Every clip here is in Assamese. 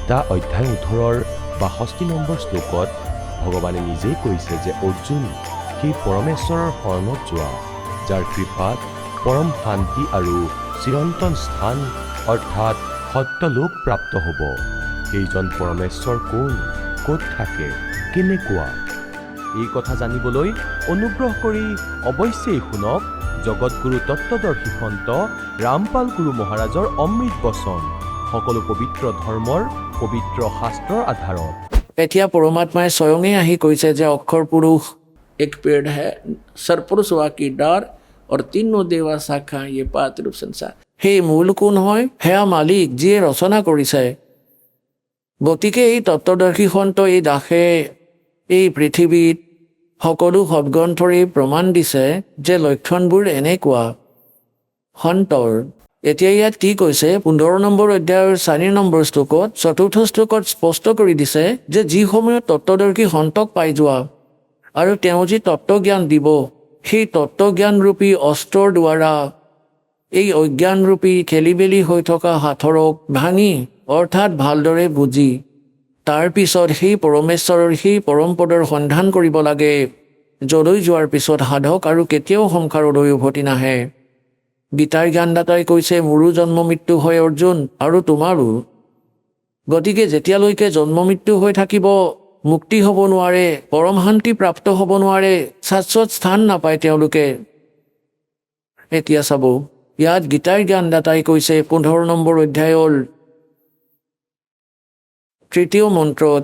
গীতা অধ্যায় 18 62 নম্বৰ শ্লোকত ভগৱানে নিজেই কৈছে যে অৰ্জুন সেই পৰমেশ্বৰৰ শৰণত যোৱা যাৰ কৃপাত পৰম শান্তি আৰু চিৰন্তন স্থান অৰ্থাৎ সত্যলোক প্ৰাপ্ত হ'ব। সেইজন পৰমেশ্বৰ কোন, ক'ত থাকে, কেনেকুৱা? এই কথা জানিবলৈ অনুগ্ৰহ কৰি অৱশ্যেই শুনক জগতগুৰু তত্ত্বদৰ্শী সন্ত ৰামপাল গুৰু মহাৰাজৰ অমৃত বচন, সকলো পবিত্ৰ ধৰ্মৰ পবিত্ৰ শাস্ত্ৰৰ আধাৰত। এতিয়া পৰমাত্মাই স্বয়ঙে আহি কৈছে যে অক্ষৰ পুৰুষ এক পেड़ है, सरपुरुष हुआ की डार और तीनों देवा शाखा ये पात रूप संसार। সেই মূল কোন হয়? সেয়া মালিক, যিয়ে ৰচনা কৰিছে। গতিকে এই তত্ত্বদৰ্শী সন্ত এই দাসে এই পৃথিৱীত সকলো সদগ্ৰন্থৰে প্ৰমাণ দিছে যে লক্ষণবোৰ এনেকুৱা সন্তৰ। এতিয়া ইয়াত কি কৈছে? 15 নম্বৰ অধ্যায়ৰ 4 নম্বৰ শ্লোকত, 4ৰ্থ শ্লোকত স্পষ্ট কৰি দিছে যে যি সময়ত তত্ত্বদৰ্শী সন্তক পাই যোৱা আৰু তেওঁ যি তত্ত্বজ্ঞান দিব, সেই তত্ত্বজ্ঞানৰূপী অস্ত্ৰৰ দ্বাৰা এই অজ্ঞানৰূপী খেলিবেলি হৈ থকা হাথৰক ভাঙি অৰ্থাৎ ভালদৰে বুজি তাৰ পিছত সেই পৰমেশ্বৰৰ সেই পৰমপদৰ সন্ধান কৰিব লাগে, যলৈ যোৱাৰ পিছত সাধক আৰু কেতিয়াও সংসাৰলৈ উভতি নাহে। গীতাৰ জ্ঞানদাতাই কৈছে মোৰো জন্ম মৃত্যু হয় অৰ্জুন, আৰু তোমাৰো। গতিকে যেতিয়ালৈকে জন্ম মৃত্যু হৈ থাকিব, মুক্তি হ'ব নোৱাৰে, পৰম শান্তি প্ৰাপ্ত হ'ব নোৱাৰে, শাশ্বত স্থান নাপায় তেওঁলোকে। এতিয়া চাব, ইয়াত গীতাৰ জ্ঞানদাতাই কৈছে 15 নম্বৰ অধ্যায়ৰ 3য় মন্ত্ৰত,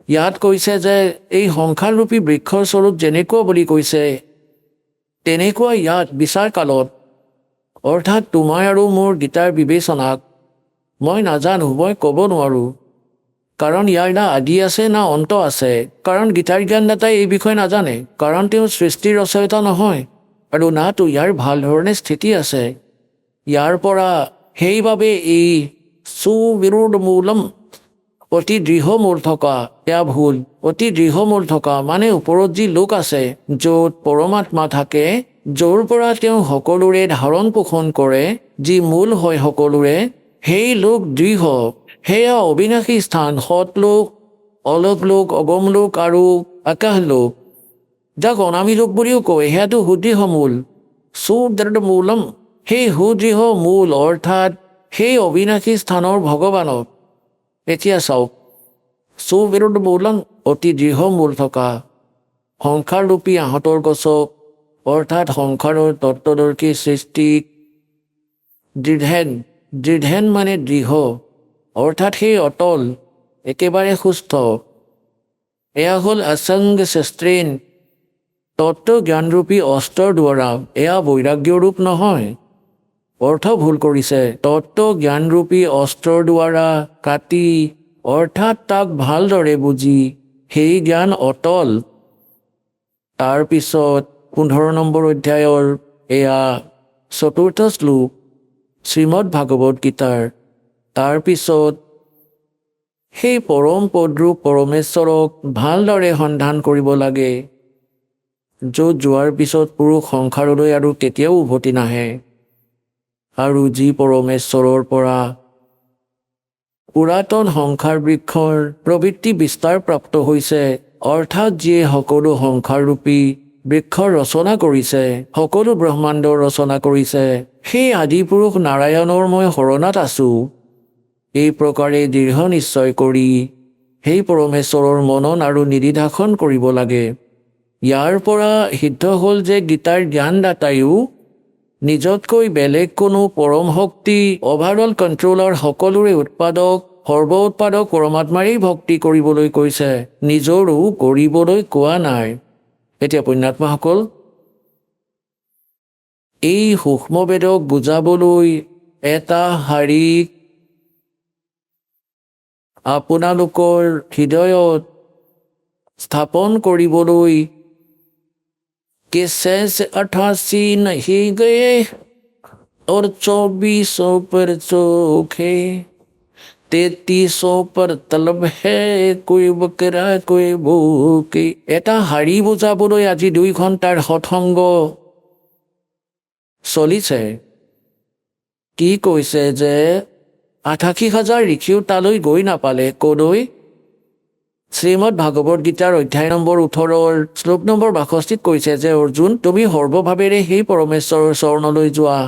ইয়াত কৈছে যে এই সংসাৰৰূপী বৃক্ষৰ স্বৰূপ যেনেকুৱা বুলি কৈছে, তেনেকুৱা ইয়াত বিচাৰ কালত অৰ্থাৎ তোমাৰ আৰু মোৰ গীতাৰ বিবেচনাক মই নাজানো, মই ক'ব নোৱাৰোঁ। কাৰণ ইয়াৰ না আদি আছে না অন্ত আছে। কাৰণ গীতাৰ জ্ঞানদাতাই এই বিষয়ে নাজানে, কাৰণ তেওঁ সৃষ্টিৰ ৰচয়িতা নহয়, আৰু নাতো ইয়াৰ ভাল ধৰণে স্থিতি আছে। ইয়াৰ পৰা সেইবাবে এই সুবিৰুঢ় মূলম, অতি দৃঢ় মূল থকা, এয়া ভুল। অতি দৃঢ় মূল থকা মানে ওপৰত যি লোক আছে, য'ত পৰমাত্মা থাকে, য'ৰ পৰা তেওঁ সকলোৰে ধাৰণ পোষণ কৰে, যি মূল হয় সকলোৰে, সেই লোক দৃঢ়, সেয়া অবিনাশী স্থান, সৎলোক, অলোক লোক, অগম লোক আৰু আকাশ লোক, যাক অনামী লোক বুলিও কয়। সেয়াটো সুদৃঢ় মূল, সুদৃঢ় মূলম। সেই সুদৃঢ় মূল অৰ্থাৎ সেই অবিনাশী স্থানৰ ভগৱানক। এতিয়া চাওক, সুবিৰুঢ় মূলম, অতি দৃঢ় মূল থকা সংসাৰৰূপী আহঁতৰ গছক অৰ্থাৎ সংসাৰৰ তত্ত্বদৰ্শী সৃষ্টিক দৃঢ়েন মানে দৃঢ় অৰ্থাৎ সেই অটল, একেবাৰে সুস্থ। এয়া হ'ল অসংগ শস্ত্ৰেন, তত্ত্ব জ্ঞানৰূপী অস্ত্ৰৰ দ্বাৰা। এয়া বৈৰাগ্য ৰূপ নহয়, অৰ্থ ভুল কৰিছে। তত্ত্ব জ্ঞানৰূপী অস্ত্ৰৰ দ্বাৰা কাটি অৰ্থাৎ তাক ভালদৰে বুজি সেই জ্ঞান অটল। তাৰপিছত 15 নম্বৰ অধ্যায়ৰ এয়া 4ৰ্থ শ্লোক শ্ৰীমদ ভাগৱত গীতাৰ। তাৰপিছত সেই পৰম পদৰূপ পৰমেশ্বৰক ভালদৰে সন্ধান কৰিব লাগে, য'ত যোৱাৰ পিছত পুৰুষ সংসাৰলৈ আৰু কেতিয়াও উভতি নাহে, আৰু যি পৰমেশ্বৰৰ পৰা পুৰাতন সংসাৰ বৃক্ষৰ প্ৰবৃত্তি বিস্তাৰ প্ৰাপ্ত হৈছে, অৰ্থাৎ যিয়ে সকলো সংসাৰৰূপী বৃক্ষৰ ৰচনা কৰিছে, সকলো ব্ৰহ্মাণ্ডৰ ৰচনা কৰিছে, সেই আদিপুৰুষ নাৰায়ণৰ মই শৰণত আছোঁ। এই প্ৰকাৰে দৃঢ় নিশ্চয় কৰি সেই পৰমেশ্বৰৰ মনন আৰু নিদিধাসন কৰিব লাগে। ইয়াৰ পৰা সিদ্ধ হ'ল যে গীতাৰ জ্ঞানদাতায়ো নিজতকৈ বেলেগ কোনো পৰম শক্তি, অভাৰঅল কণ্ট্ৰলাৰ, সকলোৰে উৎপাদক, সৰ্ব উৎপাদক পৰমাত্মাৰেই ভক্তি কৰিবলৈ কৈছে, নিজৰো কৰিবলৈ কোৱা নাই। এতিয়া পুণ্যাত্মাসকল, এই সূক্ষ্ম বেদক বুজাবলৈ এটা শাৰীৰিক আপোনালোকৰ হৃদয়ত স্থাপন কৰিবলৈ কেশেষ 88 नहीं गए और 2400 पर चोखे, 3300 पर तलब है, कोई বকৰা कोई ভোকে। এটা শাৰী বুজাবলৈ আজি 2 ঘণ্টাৰ সৎসংগ চলিছে। কি কৈছে যে 88,000 ঋষিও তালৈ গৈ নাপালে কলৈ শ্ৰীমদ ভাগৱত গীতাৰ অধ্যায় নম্বৰ 18 শ্লোক নম্বৰ 62 কৈছে যে অৰ্জুন তুমি সৰ্বভাৱেৰে সেই পৰমেশ্বৰৰ চৰণলৈ যোৱা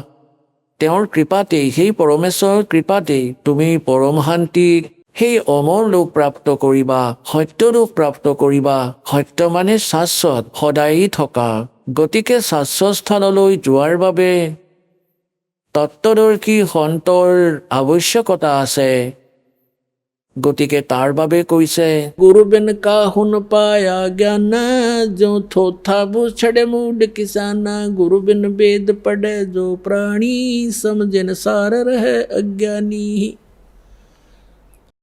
তেওঁৰ কৃপাতেই সেই পৰমেশ্বৰৰ কৃপাতেই তুমি পৰম শান্তিক সেই অমৰ লোক প্ৰাপ্ত কৰিবা সত্য লোক প্ৰাপ্ত কৰিবা সত্য মানে শাশ্বত সদায় থকা গতিকে শাশ্বত স্থানলৈ যোৱাৰ বাবে তত্ত্বদৰ্শী সন্তৰ আৱশ্যকতা আছে গতিকে তাৰ বাবে কৈছে গুৰু বিন কাহু ন পায়া জ্ঞান जो थोथा वो छड़े मूड किसाना गुरु बिन वेद पढ़े जो प्राणी समझे न सार रहे अज्ञानी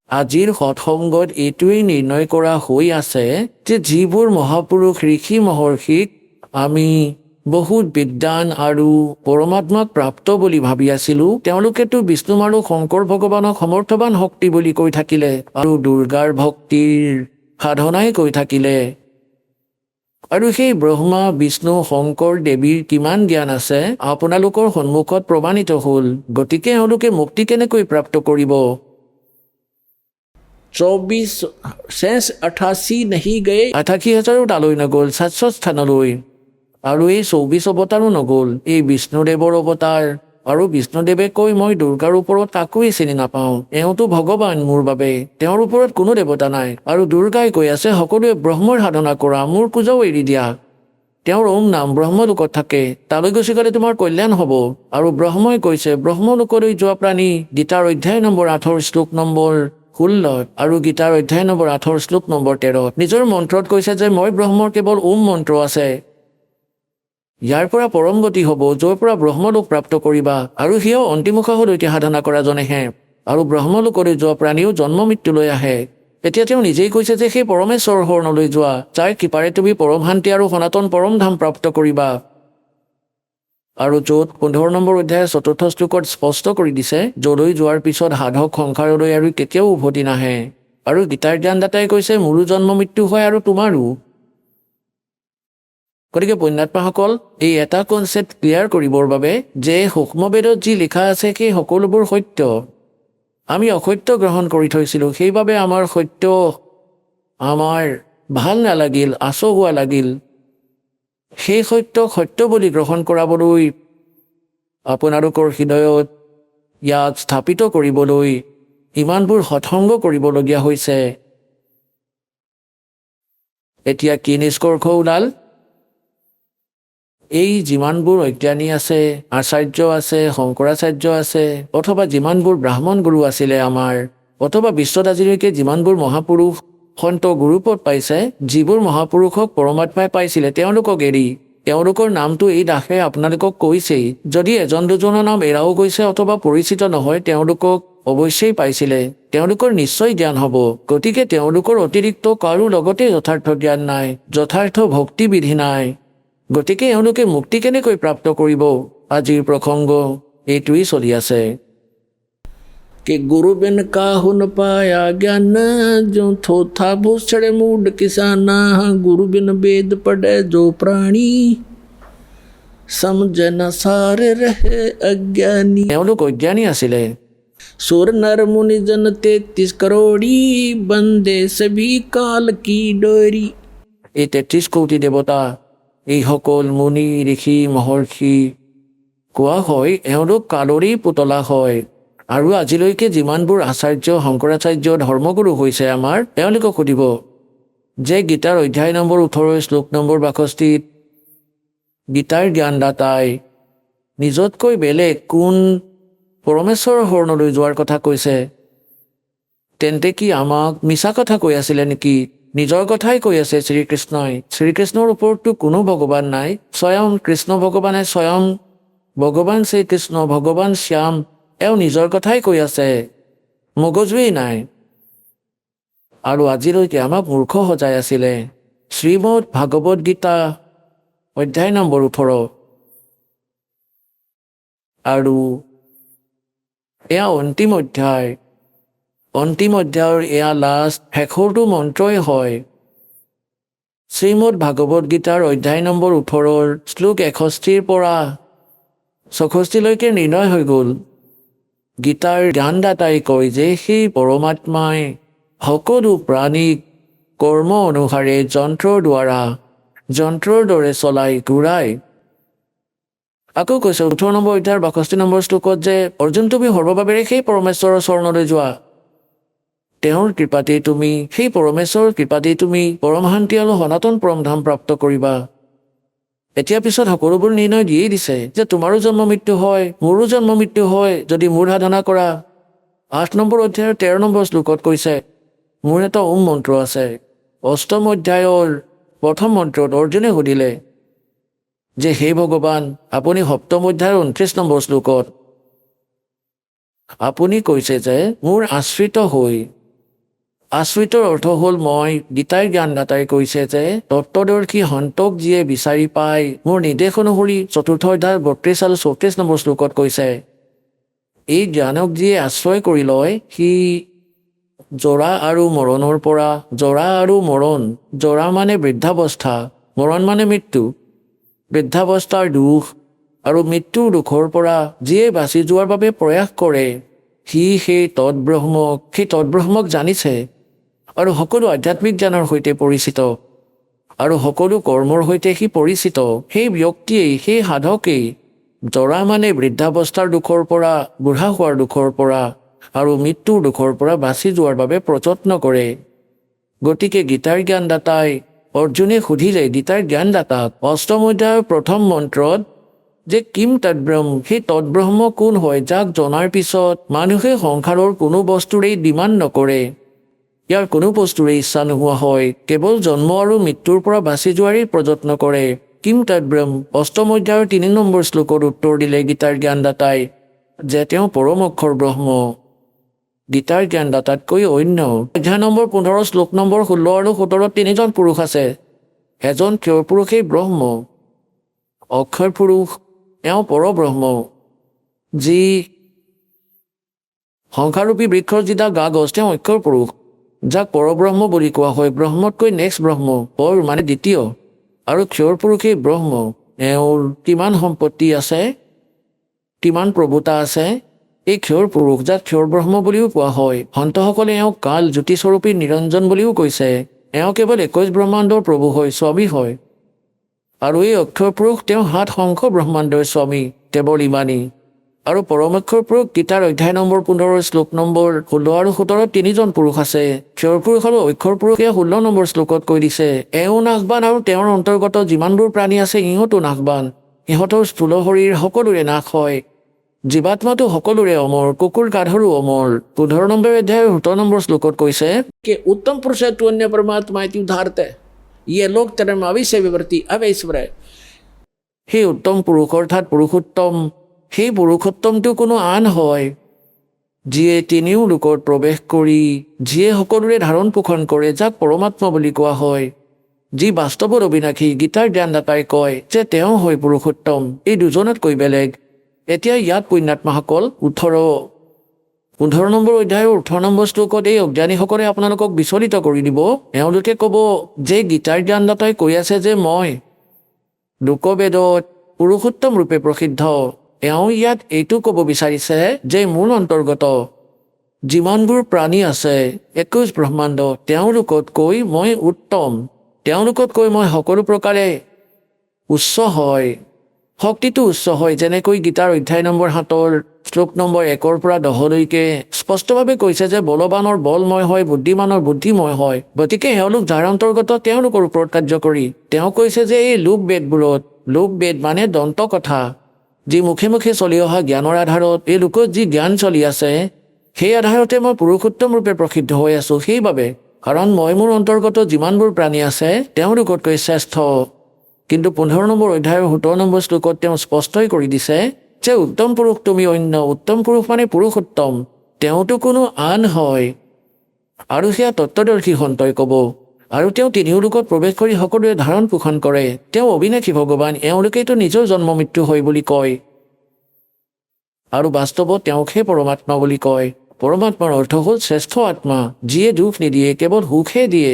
আজিৰ সৎসংগত এইটোৱেই নিৰ্ণয় কৰা হৈ আছে যে যিবোৰ মহাপুৰুষ ঋষি মহৰ্ষিক আমি বহুত বিদ্যান আৰু পৰমাত্মাক প্ৰাপ্ত বুলি ভাবি আছিলোঁ তেওঁলোকেতো বিষ্ণু আৰু শংকৰ ভগৱানক সমৰ্থবান শক্তি বুলি কৈ থাকিলে আৰু দুৰ্গাৰ ভক্তিৰ সাধনাই কৈ থাকিলে আৰু সেই ব্ৰহ্মা বিষ্ণু শংকৰ দেৱীৰ কিমান জ্ঞান আছে আপোনালোকৰ সন্মুখত প্ৰমাণিত হ'ল গতিকে এওঁলোকে মুক্তি কেনেকৈ প্ৰাপ্ত কৰিব 24 शेष 88 नहीं गए 88,000 তালৈ নগ'ল শাশ্বত স্থানলৈ আৰু এই 24 অৱতাৰো নগ'ল এই বিষ্ণুদেৱৰ অৱতাৰ আৰু বিষ্ণুদেৱে কৈ মই দুৰ্গাৰ ওপৰত কাকোৱে চিনি নাপাওঁ এওঁতো ভগৱান মোৰ বাবে তেওঁৰ ওপৰত কোনো দেৱতা নাই আৰু দুৰ্গাই কৈ আছে সকলোৱে ব্ৰহ্মৰ সাধনা কৰা মোৰ পূজাও এৰি দিয়া তেওঁৰ ওম নাম ব্ৰহ্মলোকত থাকে তালৈ গুচি গ'লে তোমাৰ কল্যাণ হ'ব আৰু ব্ৰহ্মই কৈছে ব্ৰহ্মলোকলৈ যোৱা প্ৰাণী গীতাৰ অধ্যায় নম্বৰ 8 শ্লোক নম্বৰ 16 আৰু গীতাৰ অধ্যায় নম্বৰ 8 শ্লোক নম্বৰ 13 নিজৰ মন্ত্ৰত কৈছে যে মই ব্ৰহ্মৰ কেৱল ওম মন্ত্ৰ আছে ইয়াৰ পৰা পৰম গতি হ'ব য'ৰ পৰা ব্ৰহ্মলোক প্ৰাপ্ত কৰিবা আৰু সিও অন্তিমুখালৈকে সাধনা কৰাজনেহে আৰু ব্ৰহ্মলোকলৈ যোৱা প্ৰাণীও জন্ম মৃত্যুলৈ আহে এতিয়া তেওঁ নিজেই কৈছে যে সেই পৰমেশ্বৰৰ শৰণলৈ যোৱা যাৰ কৃপাৰে তুমি পৰম শান্তি আৰু সনাতন পৰম ধাম প্ৰাপ্ত কৰিবা আৰু য'ত 15 নম্বৰ অধ্যায় 4ৰ্থ শ্লোকত স্পষ্ট কৰি দিছে য'লৈ যোৱাৰ পিছত সাধক সংসাৰলৈ আৰু কেতিয়াও উভতি নাহে আৰু গীতাৰ জ্ঞানদাতাই কৈছে মোৰো জন্ম মৃত্যু হয় আৰু তোমাৰো গতিকে পুণ্যাত্মাসকল এই এটা কনচেপ্ট ক্লিয়াৰ কৰিবৰ বাবে যে সূক্ষ্মবেদত যি লিখা আছে সেই সকলোবোৰ সত্য আমি অসত্য গ্ৰহণ কৰি থৈছিলোঁ সেইবাবে আমাৰ সত্য আমাৰ ভাল নালাগিল আচহুৱা লাগিল সেই সত্যক সত্য বুলি গ্ৰহণ কৰাবলৈ আপোনালোকৰ হৃদয়ত ইয়াক স্থাপিত কৰিবলৈ ইমানবোৰ সৎসংগ কৰিবলগীয়া হৈছে এতিয়া কি নিষ্কৰ্ষ ওলাল এই যিমানবোৰ অজ্ঞানী আছে আচাৰ্য আছে শংকৰাচাৰ্য আছে অথবা যিমানবোৰ ব্ৰাহ্মণ গুৰু আছিলে আমাৰ অথবা বিশ্বত আজিলৈকে যিমানবোৰ মহাপুৰুষ সন্ত গুৰুপদ পাইছে যিবোৰ মহাপুৰুষক পৰমাত্মাই পাইছিলে তেওঁলোকক এৰি তেওঁলোকৰ নামটো এই দাসে আপোনালোকক কৈছেই যদি এজন দুজনৰ নাম এৰাও গৈছে অথবা পৰিচিত নহয় তেওঁলোকক অৱশ্যেই পাইছিলে তেওঁলোকৰ নিশ্চয় জ্ঞান হ'ব গতিকে তেওঁলোকৰ অতিৰিক্ত কাৰো লগতে যথাৰ্থ জ্ঞান নাই যথাৰ্থ ভক্তি বিধি নাই গতিকে এওঁলোকে মুক্তি কেনেকৈ প্ৰাপ্ত কৰিব আজিৰ প্ৰসংগ এইটোৱেই চলি আছে कि गुरु बिन काहु न पाया ज्ञान जो थोथा भूषड़े मूड किसाना गुरु बिन वेद पढ़े जो प्राणी समझ न सार रहे अज्ञानी एवलोक अज्ञानी आसिले सुर नर मुनि जन 33 करोड़ी बंदे सभी काल की डोरी এই 33 কোটি দেৱতা এই সকল মুনি ঋষি মহৰ্ষি কোৱা হয় এওঁলোক কালৰি পুতলা হয় আৰু আজিলৈকে যিমানবোৰ আচাৰ্য শংকৰাচাৰ্য ধৰ্মগুৰু হৈছে আমাৰ তেওঁলোকক সুধিব যে গীতাৰ অধ্যায় নম্বৰ 18 শ্লোক নম্বৰ 62 গীতাৰ জ্ঞানদাতাই নিজতকৈ বেলেগ কোন পৰমেশ্বৰৰ শৰণলৈ যোৱাৰ কথা কৈছে তেন্তে কি আমাক মিছা কথা কৈ আছিলে নেকি নিজৰ কথাই কৈ আছে শ্ৰীকৃষ্ণই শ্ৰীকৃষ্ণৰ ওপৰতো কোনো ভগৱান নাই স্বয়ং কৃষ্ণ ভগৱানে স্বয়ং ভগৱান শ্ৰীকৃষ্ণ ভগৱান শ্যাম এও নিজৰ কথাই কৈ আছে মগজুৱেই নাই আৰু আজিলৈকে আমাক মূৰ্খ সজাই আছিলে শ্ৰীমদ ভাগৱত গীতা অধ্যায় নম্বৰ 18 আৰু এয়া অন্তিম অধ্যায়ৰ এয়া লাষ্ট শেষৰটো মন্ত্ৰই হয় শ্ৰীমদ ভাগৱত গীতাৰ অধ্যায় নম্বৰ 18 শ্লোক 61 পৰা 64 লৈকে নিৰ্ণয় হৈ গ'ল গীতাৰ জ্ঞানদাতাই কয় যে সেই পৰমাত্মাই সকলো প্ৰাণীক কৰ্ম অনুসাৰে যন্ত্ৰৰ দৰে চলাই ঘূৰাই। আকৌ কৈছে 18 নম্বৰ অধ্যায়ৰ 62 নম্বৰ শ্লোকত যে অৰ্জুন তুমি সৰ্বভাৱেৰে সেই পৰমেশ্বৰৰ চৰণলৈ যোৱা, তেওঁৰ কৃপাতেই তুমি সেই পৰমেশ্বৰৰ কৃপাতেই তুমি পৰমশান্তি আৰু সনাতন পৰমধাম প্ৰাপ্ত কৰিবা। এতিয়া পিছত সকলোবোৰ নিৰ্ণয় দিয়েই দিছে যে তোমাৰো জন্ম মৃত্যু হয়, মোৰো জন্ম মৃত্যু হয় যদি মোৰ সাধনা কৰা। 8 নম্বৰ অধ্যায়ৰ 13 নম্বৰ শ্লোকত কৈছে মোৰ এটা মন্ত্ৰ আছে। 8ম অধ্যায়ৰ প্ৰথম মন্ত্ৰত অৰ্জুনে সুধিলে যে হে ভগৱান, আপুনি 7ম অধ্যায়ৰ 29 নম্বৰ শ্লোকত আপুনি কৈছে যে মোৰ আশ্ৰিত হৈ, আশ্ৰিতৰ অৰ্থ হ'ল মই। গীতাৰ জ্ঞানদাতাই কৈছে যে তত্ত্বদৰ্শী সন্তক যিয়ে বিচাৰি পায় মোৰ নিৰ্দেশ অনুসৰি 4ৰ্থ অধ্যায়ৰ 32 আৰু 34 নম্বৰ শ্লোকত কৈছে এই জ্ঞানক যিয়ে আশ্ৰয় কৰি লয় সি জৰা আৰু মৰণৰ পৰা, জৰা মানে বৃদ্ধাৱস্থা, মৰণ মানে মৃত্যু, বৃদ্ধাৱস্থাৰ দুখ আৰু মৃত্যুৰ দুখৰ পৰা যিয়ে বাচি যোৱাৰ বাবে প্ৰয়াস কৰে সি সেই তৎব্ৰহ্মক জানিছে আৰু সকলো আধ্যাত্মিক জ্ঞানৰ সৈতে পৰিচিত আৰু সকলো কৰ্মৰ সৈতে সি পৰিচিত। সেই ব্যক্তিয়েই, সেই সাধকেই জৰা মানে বৃদ্ধাৱস্থাৰ দুখৰ পৰা, বুঢ়া হোৱাৰ দুখৰ পৰা আৰু মৃত্যুৰ দুখৰ পৰা বাচি যোৱাৰ বাবে প্ৰযত্ন কৰে। গতিকে গীতাৰ জ্ঞানদাতাই অৰ্জুনে সুধিলে গীতাৰ জ্ঞানদাতাক 8ম অধ্যায়ৰ প্ৰথম মন্ত্ৰত যে কিম তদ্ব্ৰহ্ম, সেই তদ্ব্ৰহ্ম কোন হয় যাক জনাৰ পিছত মানুহে সংসাৰৰ কোনো বস্তুৰেই ডিমাণ্ড নকৰে, ইয়াৰ কোনো বস্তুৰে ইচ্ছা নোহোৱা হয়, কেৱল জন্ম আৰু মৃত্যুৰ পৰা বাচি যোৱাৰেই প্ৰযত্ন কৰে। কিম তদ্ব্ৰহ্ম 8ম অধ্যায়ৰ 3 নম্বৰ শ্লোকত উত্তৰ দিলে গীতাৰ জ্ঞানদাতাই যে তেওঁ পৰম অক্ষৰ ব্ৰহ্ম। গীতাৰ জ্ঞানদাতাতকৈ অন্য অধ্যায় নম্বৰ 15 শ্লোক নম্বৰ 16 আৰু 17 তিনিজন পুৰুষ আছে। এজন ক্ষৰ পুৰুষেই ব্ৰহ্ম, অক্ষৰ পুৰুষ এওঁ পৰব্ৰহ্ম, যি সংসাৰৰূপী বৃক্ষৰ যিডাল গা গছ তেওঁ অক্ষৰ পুৰুষ, যাক পৰব্ৰহ্ম বুলি কোৱা হয়। ব্ৰহ্মতকৈ নেক্সট ব্ৰহ্ম, পৰ মানে দ্বিতীয়, আৰু ক্ষৰ পুৰুষেই ব্ৰহ্ম। এওঁৰ কিমান সম্পত্তি আছে, কিমান প্ৰভুতা আছে। এই ক্ষৰ পুৰুষ যাক ক্ষৰ ব্ৰহ্ম বুলিও কোৱা হয়, সন্তসকলে এওঁক কাল জ্যোতিস্বৰূপী নিৰঞ্জন বুলিও কৈছে। এওঁ কেৱল 21 ব্ৰহ্মাণ্ডৰ প্ৰভু হয়, স্বামী হয়। আৰু এই অক্ষৰ পুৰুষ তেওঁ 7 শংখ ব্ৰহ্মাণ্ডৰ স্বামী, কেৱল ইমানেই। আৰু পৰমক্ষৰ পুৰুষ গীতাৰ অধ্যায় নম্বৰ 15 শ্লোক নম্বৰ 16 আৰু 17 তিনিজন পুৰুষ আছে। ক্ষৰ পুৰুষ আৰু অক্ষৰ পুৰুষে 16 নম্বৰ শ্লোকত কৈ দিছে এওঁ নাশবান আৰু তেওঁৰ অন্তৰ্গত যিমানবোৰ প্ৰাণী আছে ইহঁতো নাশবান, ইহঁতৰ স্থূল শৰীৰ সকলোৰে নাশ হয়, জীৱাত্মাটো সকলোৰে অমৰ, কুকুৰ গাধৰো অমৰ। 15 নম্বৰ অধ্যায়ৰ 17 নম্বৰ শ্লোকত কৈছে कि उत्तम पुरुष है तू अन्य परमात्मा इति उदाहरते ये लोक term अविषय विवर्ती अवैश्वर। সেই উত্তম পুৰুষ অৰ্থাৎ পুৰুষোত্তম, সেই পুৰুষোত্তমটো কোনো আন হয় যিয়ে তিনিও লোকত প্ৰৱেশ কৰি, যিয়ে সকলোৰে ধাৰণ পোষণ কৰে, যাক পৰমাত্মা বুলি কোৱা হয়, যি বাস্তৱত অবিনাশী। গীতাৰ জ্ঞানদাতাই কয় যে তেওঁ হয় পুৰুষোত্তম, এই দুজনতকৈ বেলেগ। এতিয়া ইয়াত পুণ্যাত্মাসকল 15 নম্বৰ অধ্যায়ৰ 18 নম্বৰ শ্লোকত এই অজ্ঞানীসকলে আপোনালোকক বিচলিত কৰি দিব। এওঁলোকে ক'ব যে গীতাৰ জ্ঞানদাতাই কৈ আছে যে মই লোকবেদত পুৰুষোত্তম ৰূপে প্ৰসিদ্ধ। এওঁ ইয়াত এইটো ক'ব বিচাৰিছে যে মোৰ অন্তৰ্গত যিমানবোৰ প্ৰাণী আছে 21 ব্ৰহ্মাণ্ড, তেওঁলোকতকৈ মই উত্তম, তেওঁলোকতকৈ মই সকলো প্ৰকাৰে উচ্চ হয়, শক্তিটো উচ্চ হয়। যেনেকৈ গীতাৰ অধ্যায় নম্বৰ 7 শ্লোক নম্বৰ 1 পৰা 10লৈকে স্পষ্টভাৱে কৈছে যে বলৱানৰ বলময় হয়, বুদ্ধিমানৰ বুদ্ধিময় হয়। গতিকে এওঁলোক যাৰ অন্তৰ্গত তেওঁলোকৰ ওপৰত কাৰ্য কৰি তেওঁ কৈছে যে এই লোকবেদবোৰত, লোকবেদ মানে দন্ত কথা, যি মুখে মুখে চলি অহা জ্ঞানৰ আধাৰত এই লোকত যি জ্ঞান চলি আছে সেই আধাৰতে মই পুৰুষোত্তম ৰূপে প্ৰসিদ্ধ হৈ আছো। সেইবাবে কাৰণ মই মোৰ অন্তৰ্গত যিমানবোৰ প্ৰাণী আছে তেওঁলোকতকৈ শ্ৰেষ্ঠ। কিন্তু 15 নম্বৰ অধ্যায়ৰ 17 নম্বৰ শ্লোকত তেওঁ স্পষ্টই কৰি দিছে যে উত্তম পুৰুষ তুমি অন্য, উত্তম পুৰুষ মানে পুৰুষোত্তম, তেওঁতো কোনো আন হয়। আৰু সেয়া তত্ত্বদৰ্শী সন্তই ক'ব। আৰু তেওঁ তিনিও লোকত প্ৰৱেশ কৰি সকলোৱে ধাৰণ পোষণ কৰে। তেওঁ অবিনাশী ভগৱান, এওঁলোকেইতো নিজৰ জন্ম মৃত্যু হয় বুলি কয়, আৰু বাস্তৱত তেওঁকহে পৰমাত্মা বুলি কয়। পৰমাত্মাৰ অৰ্থ হ'ল শ্ৰেষ্ঠ আত্মা, যিয়ে দুখ নিদিয়ে, কেৱল সুখহে দিয়ে।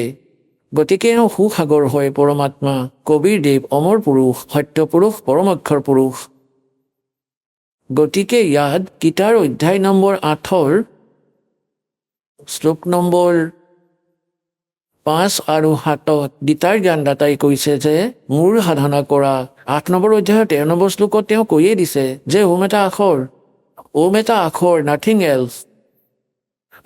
গতিকে এওঁ সুসাগৰ হয় পৰমাত্মা। কবিৰ দেৱ অমৰ পুৰুষ, সত্য পুৰুষ, পৰমাক্ষৰ পুৰুষ। গতিকে ইয়াত গীতাৰ অধ্যায় নম্বৰ 8 শ্লোক নম্বৰ 5 আৰু 7 গীতাৰ জ্ঞানদাতাই কৈছে যে মোৰ সাধনা কৰা। 8 নম্বৰ অধ্যায়ৰ 13 নম্বৰ শ্লোকত তেওঁ কৈয়ে দিছে যে ওম এটা আখৰ নাথিং এলছ।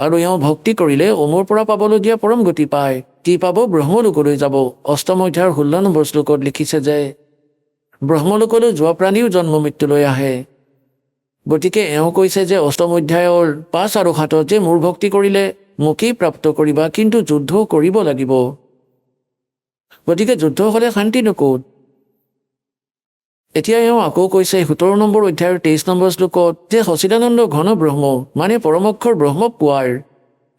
আৰু এওঁ ভক্তি কৰিলে ওমৰ পৰা পাবলগীয়া পৰম গতি পায়। কি পাব? ব্ৰহ্মলোকলৈ যাব। 8ম অধ্যায়ৰ 16 নম্বৰ শ্লোকত লিখিছে যে ব্ৰহ্মলোকলৈ যোৱা প্ৰাণীও জন্ম মৃত্যুলৈ আহে। গতিকে এওঁ কৈছে যে 8ম অধ্যায়ৰ 5 আৰু 7 যে মোৰ ভক্তি কৰিলে মোকেই প্ৰাপ্ত কৰিবা, কিন্তু যুদ্ধ কৰিব লাগিব। গতিকে যুদ্ধ হ'লে শান্তি নক'ত। এতিয়া এওঁ আকৌ কৈছে 17 নম্বৰ অধ্যায়ৰ 23 নম্বৰ শ্লোকত যে সচিদানন্দ ঘন ব্ৰহ্ম মানে পৰমক্ষৰ ব্ৰহ্মক পোৱাৰ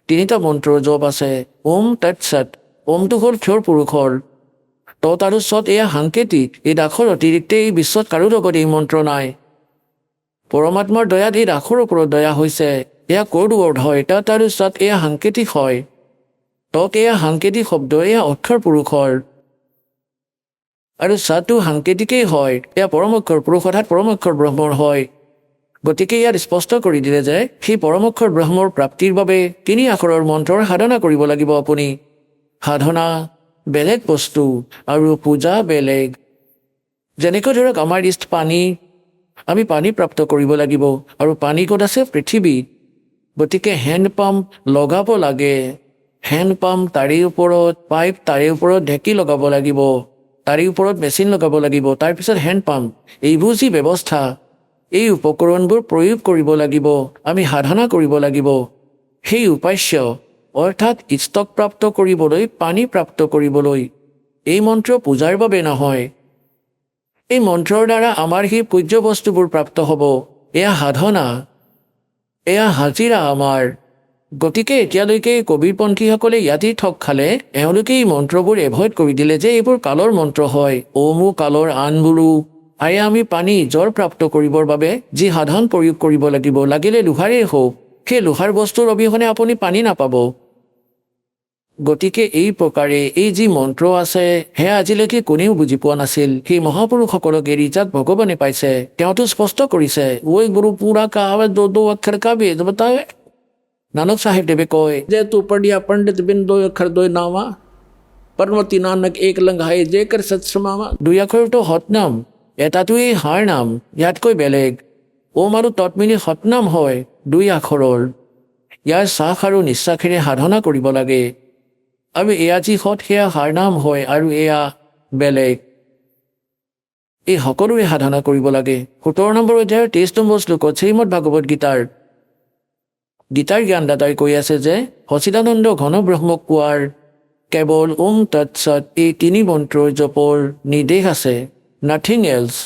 3টা মন্ত্ৰ জপ আছে। ওম তৎসৎ। ওমটো হ'ল ক্ষৰ পুৰুষৰ, তৎ আৰু সৎ এয়া সাংকেতিক। এই দাসৰ অতিৰিক্তে এই বিশ্বত কাৰো লগত এই মন্ত্ৰ নাই। পৰমাত্মাৰ দয়াত এই দাসৰ ওপৰত দয়া হৈছে। এয়া ক'ড ৱৰ্ড হয়। তৎ আৰু সৎ এয়া সাংকেতিক হয়। তৎ এয়া সাংকেতিক শব্দ, এয়া অক্ষৰ পুৰুষৰ, আৰু সৎটো সাংকেতিকেই হয়। এয়া পৰমক্ষৰ পুৰুষ অৰ্থাৎ পৰমক্ষৰ ব্ৰহ্মৰ হয়। গতিকে ইয়াত স্পষ্ট কৰি দিলে যে সেই পৰমক্ষৰ ব্ৰহ্মৰ প্ৰাপ্তিৰ বাবে 3 আখৰৰ মন্ত্ৰৰ সাধনা কৰিব লাগিব আপুনি। সাধনা বেলেগ বস্তু আৰু পূজা বেলেগ। যেনেকৈ ধৰক আমাৰ ইষ্ট পানী, আমি পানী প্ৰাপ্ত কৰিব লাগিব। আৰু পানী ক'ত আছে? পৃথিৱীত। গতিকে হেণ্ড পাম্প লগাব লাগে। হেণ্ড পাম্প তাৰে ওপৰত পাইপ, তাৰে ওপৰত ঢেঁকী লগাব লাগিব, তাৰে ওপৰত মেচিন লগাব লাগিব, তাৰপিছত হেণ্ড পাম্প। এইবোৰ যি ব্যৱস্থা, এই উপকৰণবোৰ প্ৰয়োগ কৰিব লাগিব। আমি সাধনা কৰিব লাগিব। সেই উপাস্য অৰ্থাৎ ইষ্টক প্ৰাপ্ত কৰিবলৈ, পানী প্ৰাপ্ত কৰিবলৈ। এই মন্ত্ৰ পূজাৰ বাবে নহয়। এই মন্ত্ৰৰ দ্বাৰা আমাৰ সেই পূজ্য বস্তুবোৰ প্ৰাপ্ত হ'ব। এয়া সাধনা, এয়া হাজিৰা আমাৰ। গতিকে এতিয়ালৈকে কবিৰপন্থীসকলে ইয়াতেই ঠগ খালে। এওঁলোকে এই মন্ত্ৰবোৰ এভইড কৰি দিলে যে এইবোৰ কালৰ মন্ত্ৰ হয়। ওমো কালৰ আনবোৰো। আয়ে আমি পানী জল প্ৰাপ্ত কৰিবৰ বাবে যি সাধন প্ৰয়োগ কৰিব লাগিব, লাগিলে লোহাৰেই হওক, সেই লোহাৰ বস্তুৰ অবিহনে আপুনি পানী নাপাব। গতিকে এই প্ৰকাৰে এই যি মন্ত্ৰ আছে সেয়া আজিলৈকে কোনেও বুজি পোৱা নাছিল। সেই মহাপুৰুষসকলক এৰি যাক ভগৱানে পাইছে তেওঁতো স্পষ্ট কৰিছে। ঐ গুৰু পুৰা কাৱে দো অক্ষৰ কা বেদ বতাৱে। নানক চাহেবদেৱে কয় যে তু পঢ়িয়া পণ্ডিত বিন 2 অক্ষৰ 2 নামা, পৰমতি নানক এক লংঘাই জেকৰ সৎসমামা। 2 আখৰটো সতনাম, এটাটোৱেই হাৰ নাম, ইয়াতকৈ বেলেগ। ওম আৰু তৎ মিলি সতনাম হয় 2 আখৰৰ। ইয়াৰ শ্বাস আৰু নিশ্বাসেৰে সাধনা কৰিব লাগে। আৰু এয়া যি সৎ সেয়া হাৰ নাম হয়, আৰু এয়া বেলেগ। এই সকলোৰে সাধনা কৰিব লাগে। 17 নম্বৰ অধ্যায়ৰ 23 নম্বৰ শ্লোকত শ্ৰীমদ ভাগৱত গীতাৰ জ্ঞানদাতাই কৈ আছে যে সচিদানন্দ ঘন ব্ৰহ্মক পোৱাৰ কেৱল ওম তৎসৎ এই 3 মন্ত্ৰৰ জপৰ নিৰ্দেশ আছে। নাথিং এলছ,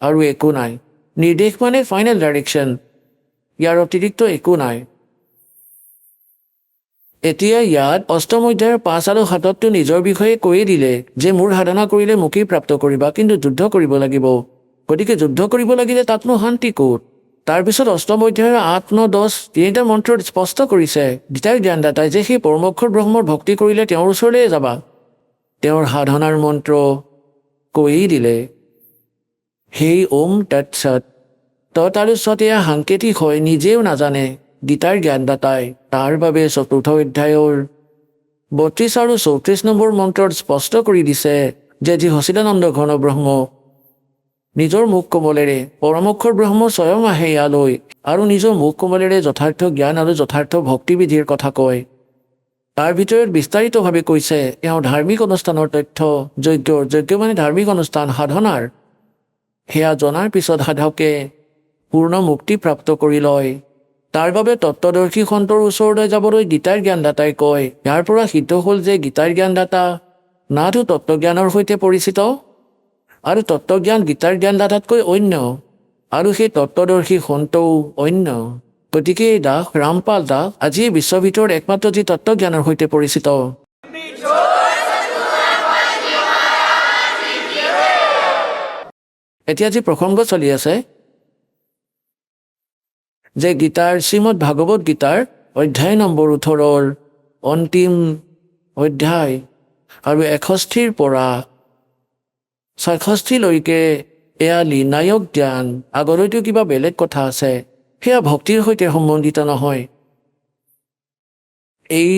আৰু একো নাই। নিৰ্দেশ মানে ফাইনেল ডাইৰেকশ্যন, ইয়াৰ অতিৰিক্ত একো নাই। এতিয়া ইয়াত 8ম অধ্যায়ৰ 5 আৰু 7তো নিজৰ বিষয়ে কৈয়ে দিলে যে মোৰ সাধনা কৰিলে মোকেই প্ৰাপ্ত কৰিবা, কিন্তু যুদ্ধ কৰিব লাগিব। গতিকে যুদ্ধ কৰিব লাগিলে তাতনো শান্তি ক'ত? তাৰপিছত 8ম অধ্যায়ৰ 8, 9, 10 3টা মন্ত্ৰত স্পষ্ট কৰিছে গীতাৰ জ্ঞানদাতাই যে সেই পৰমক্ষৰ ব্ৰহ্মৰ ভক্তি কৰিলে তেওঁৰ ওচৰলৈ যাবা। তেওঁৰ সাধনাৰ মন্ত্ৰ কৈয়ে দিলে। সেই ওম তৎসৎ। তৎ আৰু সৎ এয়া সাংকেতিক হয়, নিজেও নাজানে গীতাৰ জ্ঞানদাতাই। তাৰ বাবে 4ৰ্থ অধ্যায়ৰ 32 আৰু 34 নম্বৰ মন্ত্ৰত স্পষ্ট কৰি দিছে যে যি সচিদানন্দ ঘন ব্ৰহ্ম নিজৰ মুখ কমলেৰে, পৰমক্ষৰ ব্ৰহ্ম স্বয়ং আহে ইয়ালৈ আৰু নিজৰ মুখ কমলেৰে যথাৰ্থ জ্ঞান আৰু যথাৰ্থ ভক্তিবিধিৰ কথা কয়। তাৰ ভিতৰত বিস্তাৰিতভাৱে কৈছে এওঁ ধাৰ্মিক অনুষ্ঠানৰ তথ্য, যজ্ঞ মানে ধাৰ্মিক অনুষ্ঠান, সাধনাৰ। সেয়া জনাৰ পিছত সাধকে পূৰ্ণ মুক্তি প্ৰাপ্ত কৰি লয়। তাৰ বাবে তত্ত্বদৰ্শী সন্তৰ ওচৰলৈ যাবলৈ গীতাৰ জ্ঞানদাতাই কয়। ইয়াৰ পৰা সিদ্ধ হ'ল যে গীতাৰ জ্ঞানদাতা নাটো তত্ত্বজ্ঞানৰ সৈতে পৰিচিত, আৰু তত্ত্বজ্ঞান গীতাৰ জ্ঞানদাতাতকৈ অন্য, আৰু সেই তত্ত্বদৰ্শী সন্তও অন্য। গতিকে এই দাস ৰামপাল দাস আজি বিশ্বৰ ভিতৰত একমাত্ৰ যি তত্ত্বজ্ঞানৰ সৈতে পৰিচিত। এতিয়া যি প্ৰসংগ চলি আছে যে গীতাৰ শ্ৰীমদ ভাগৱত গীতাৰ অধ্যায় নম্বৰ 18ৰ অন্তিম অধ্যায় আৰু 61ৰ পৰা 66লৈকে এয়া নিৰ্ণায়ক জ্ঞান, আগলৈতো কিবা বেলেগ কথা আছে, সেয়া ভক্তিৰ সৈতে সম্বন্ধিত নহয়। এই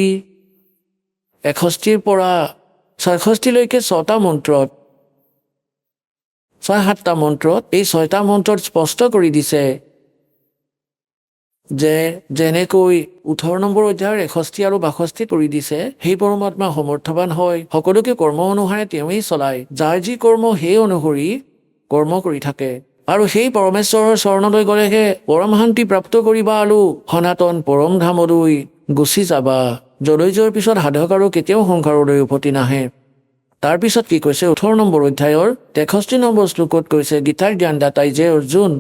61 পৰা 66লৈকে 6টা মন্ত্ৰত, 6-7টা মন্ত্ৰত, এই 6টা মন্ত্ৰত স্পষ্ট কৰি দিছে যে যেনেকৈ 18 নম্বৰ অধ্যায়ৰ 61 আৰু 62 কৰি দিছে, সেই পৰমাত্মা সমৰ্থবান হয়, সকলোকে কৰ্ম অনুসাৰে তেওঁৱেই চলায়, যাৰ যি কৰ্ম সেই অনুসৰি কৰ্ম কৰি থাকে। আৰু সেই পৰমেশ্বৰৰ চৰণলৈ গ'লেহে পৰম শান্তি প্ৰাপ্ত কৰিবা আৰু সনাতন পৰম ধামলৈ গুচি যাবা, যলৈ যোৱাৰ পিছত সাধক আৰু কেতিয়াও সংসাৰলৈ উভতি নাহে। তাৰপিছত কি কৈছে 18 নম্বৰ অধ্যায়ৰ 63 নম্বৰ শ্লোকত কৈছে, গীতাৰ জ্ঞানদাতাই যে অৰ্জুন,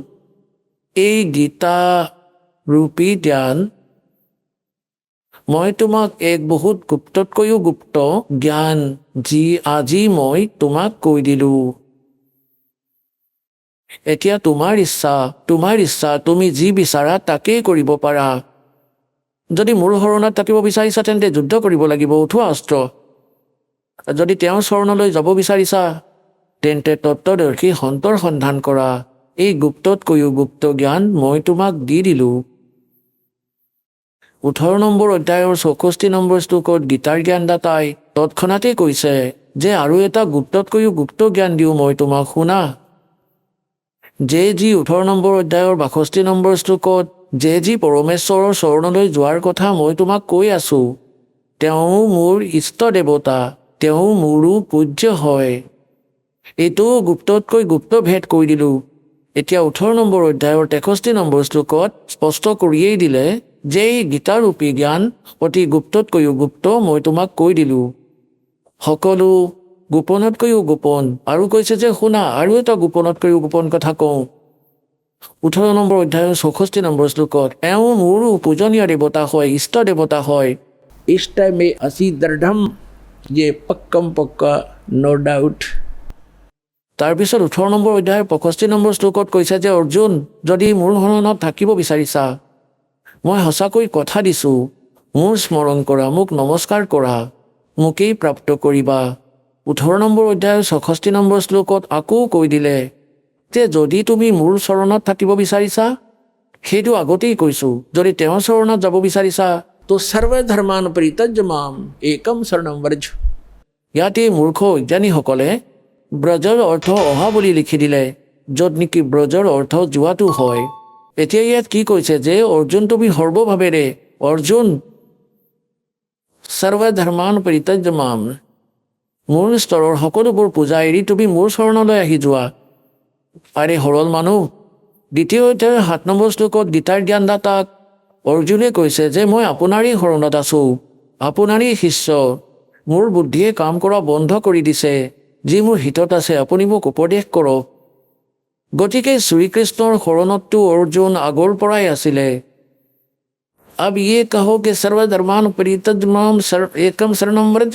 এই গীতা ৰূপী জ্ঞান মই তোমাক এক বহুত গুপ্ততকৈও গুপ্ত জ্ঞান, যি আজি মই তোমাক কৈ দিলো। এতিয়া তোমাৰ ইচ্ছা, তুমি যি বিচাৰা তাকেই কৰিব পাৰা। যদি মোৰ শৰণত থাকিব বিচাৰিছা তেন্তে যুদ্ধ কৰিব লাগিব, উঠোৱা অস্ত্ৰ। যদি তেওঁৰ চৰণলৈ যাব বিচাৰিছা তেন্তে তত্ত্বদৰ্শী সন্তৰ সন্ধান কৰা। এই গুপ্ততকৈও গুপ্ত জ্ঞান মই তোমাক দি দিলোঁ। 18 নম্বৰ অধ্যায়ৰ 64 নম্বৰ শ্লোকত গীতাৰ জ্ঞানদাতাই তৎক্ষণাতেই কৈছে যে আৰু এটা গুপ্ততকৈও গুপ্ত জ্ঞান দিওঁ মই তোমাক, শুনা। যে যি 18 নম্বৰ অধ্যায়ৰ 62 নম্বৰ শ্লোকত যে যি পৰমেশ্বৰৰ চৰণলৈ যোৱাৰ কথা মই তোমাক কৈ আছোঁ, তেওঁ মোৰ ইষ্ট দেৱতা, তেওঁ মোৰো পূজ্য হয়। এইটোও গুপ্ততকৈ গুপ্ত ভেদ কৈ দিলোঁ। এতিয়া 18 নম্বৰ অধ্যায়ৰ 63 নম্বৰ শ্লোকত স্পষ্ট কৰিয়েই দিলে যে এই গীতাৰূপী জ্ঞান অতি গুপ্ততকৈও গুপ্ত মই তোমাক কৈ দিলোঁ, সকলো গোপনতকৈও গোপন। আৰু কৈছে যে শুনা, আৰু এটা গোপনতকৈও গোপন কথা কওঁ। 18 নম্বৰ অধ্যায়ৰ 64 নম্বৰ শ্লোকত এওঁ মোৰো পূজনীয় দেৱতা হয়, ইষ্ট দেৱতা হয়। ইষ্ট মে আসি দৃঢ়ম ये पक्कम पक्का नो डाउट। তাৰপিছত 18 নম্বৰ অধ্যায়ৰ 65 নম্বৰ শ্লোকত কৈছে যে অৰ্জুন, যদি মোৰ শৰণত থাকিব বিচাৰিছা, মই সঁচাকৈ কথা দিছোঁ, মোৰ স্মৰণ কৰা, মোক নমস্কাৰ কৰা, মোকেই প্ৰাপ্ত কৰিবা। 18 নম্বৰ অধ্যায়ৰ 66 নম্বৰ শ্লোকত আকৌ কৈ দিলে যে যদি তুমি মোৰ চৰণত থাকিব বিচাৰিছা, সেইটো আগতেই কৈছোঁ, যদি তেওঁৰ চৰণত যাব বিচাৰিছা তো সৰ্বধৰ্মান পৰিত্যজ্য মাম একম শৰণম ব্ৰজ। ইয়াতে মূৰ্খ অজ্ঞানীসকলে ব্ৰজৰ অৰ্থ অহা বুলি লিখি দিলে, য'ত নেকি ব্ৰজৰ অৰ্থ যোৱাটো হয়। এতিয়া ইয়াত কি কৈছে যে অৰ্জুন, তুমি সৰ্বভাৱেৰে, অৰ্জুন সৰ্বধৰ্মান পৰিত্যজ্য মাম, মোৰ স্তৰৰ সকলোবোৰ পূজা এৰি তুমি মোৰ চৰণলৈ আহি যোৱা। আৰে সৰল মানুহ, দ্বিতীয় অধ্যায়ৰ 7 নম্বৰ শ্লোকত গীতাৰ জ্ঞানদাতাক অৰ্জুনে কৈছে যে মই আপোনাৰেই শৰণত আছোঁ, আপোনাৰেই শিষ্য, মোৰ বুদ্ধিয়ে কাম কৰা বন্ধ কৰি দিছে, যি মোৰ হিতত আছে আপুনি মোক উপদেশ কৰক। গতিকে শ্ৰীকৃষ্ণৰ শৰণতটো অৰ্জুন আগৰ পৰাই আছিলে। আব ইয়ে কহো কে সৰ্বধৰ্মান পৰিত্যজ্য মাম একম শৰণম ব্ৰজ।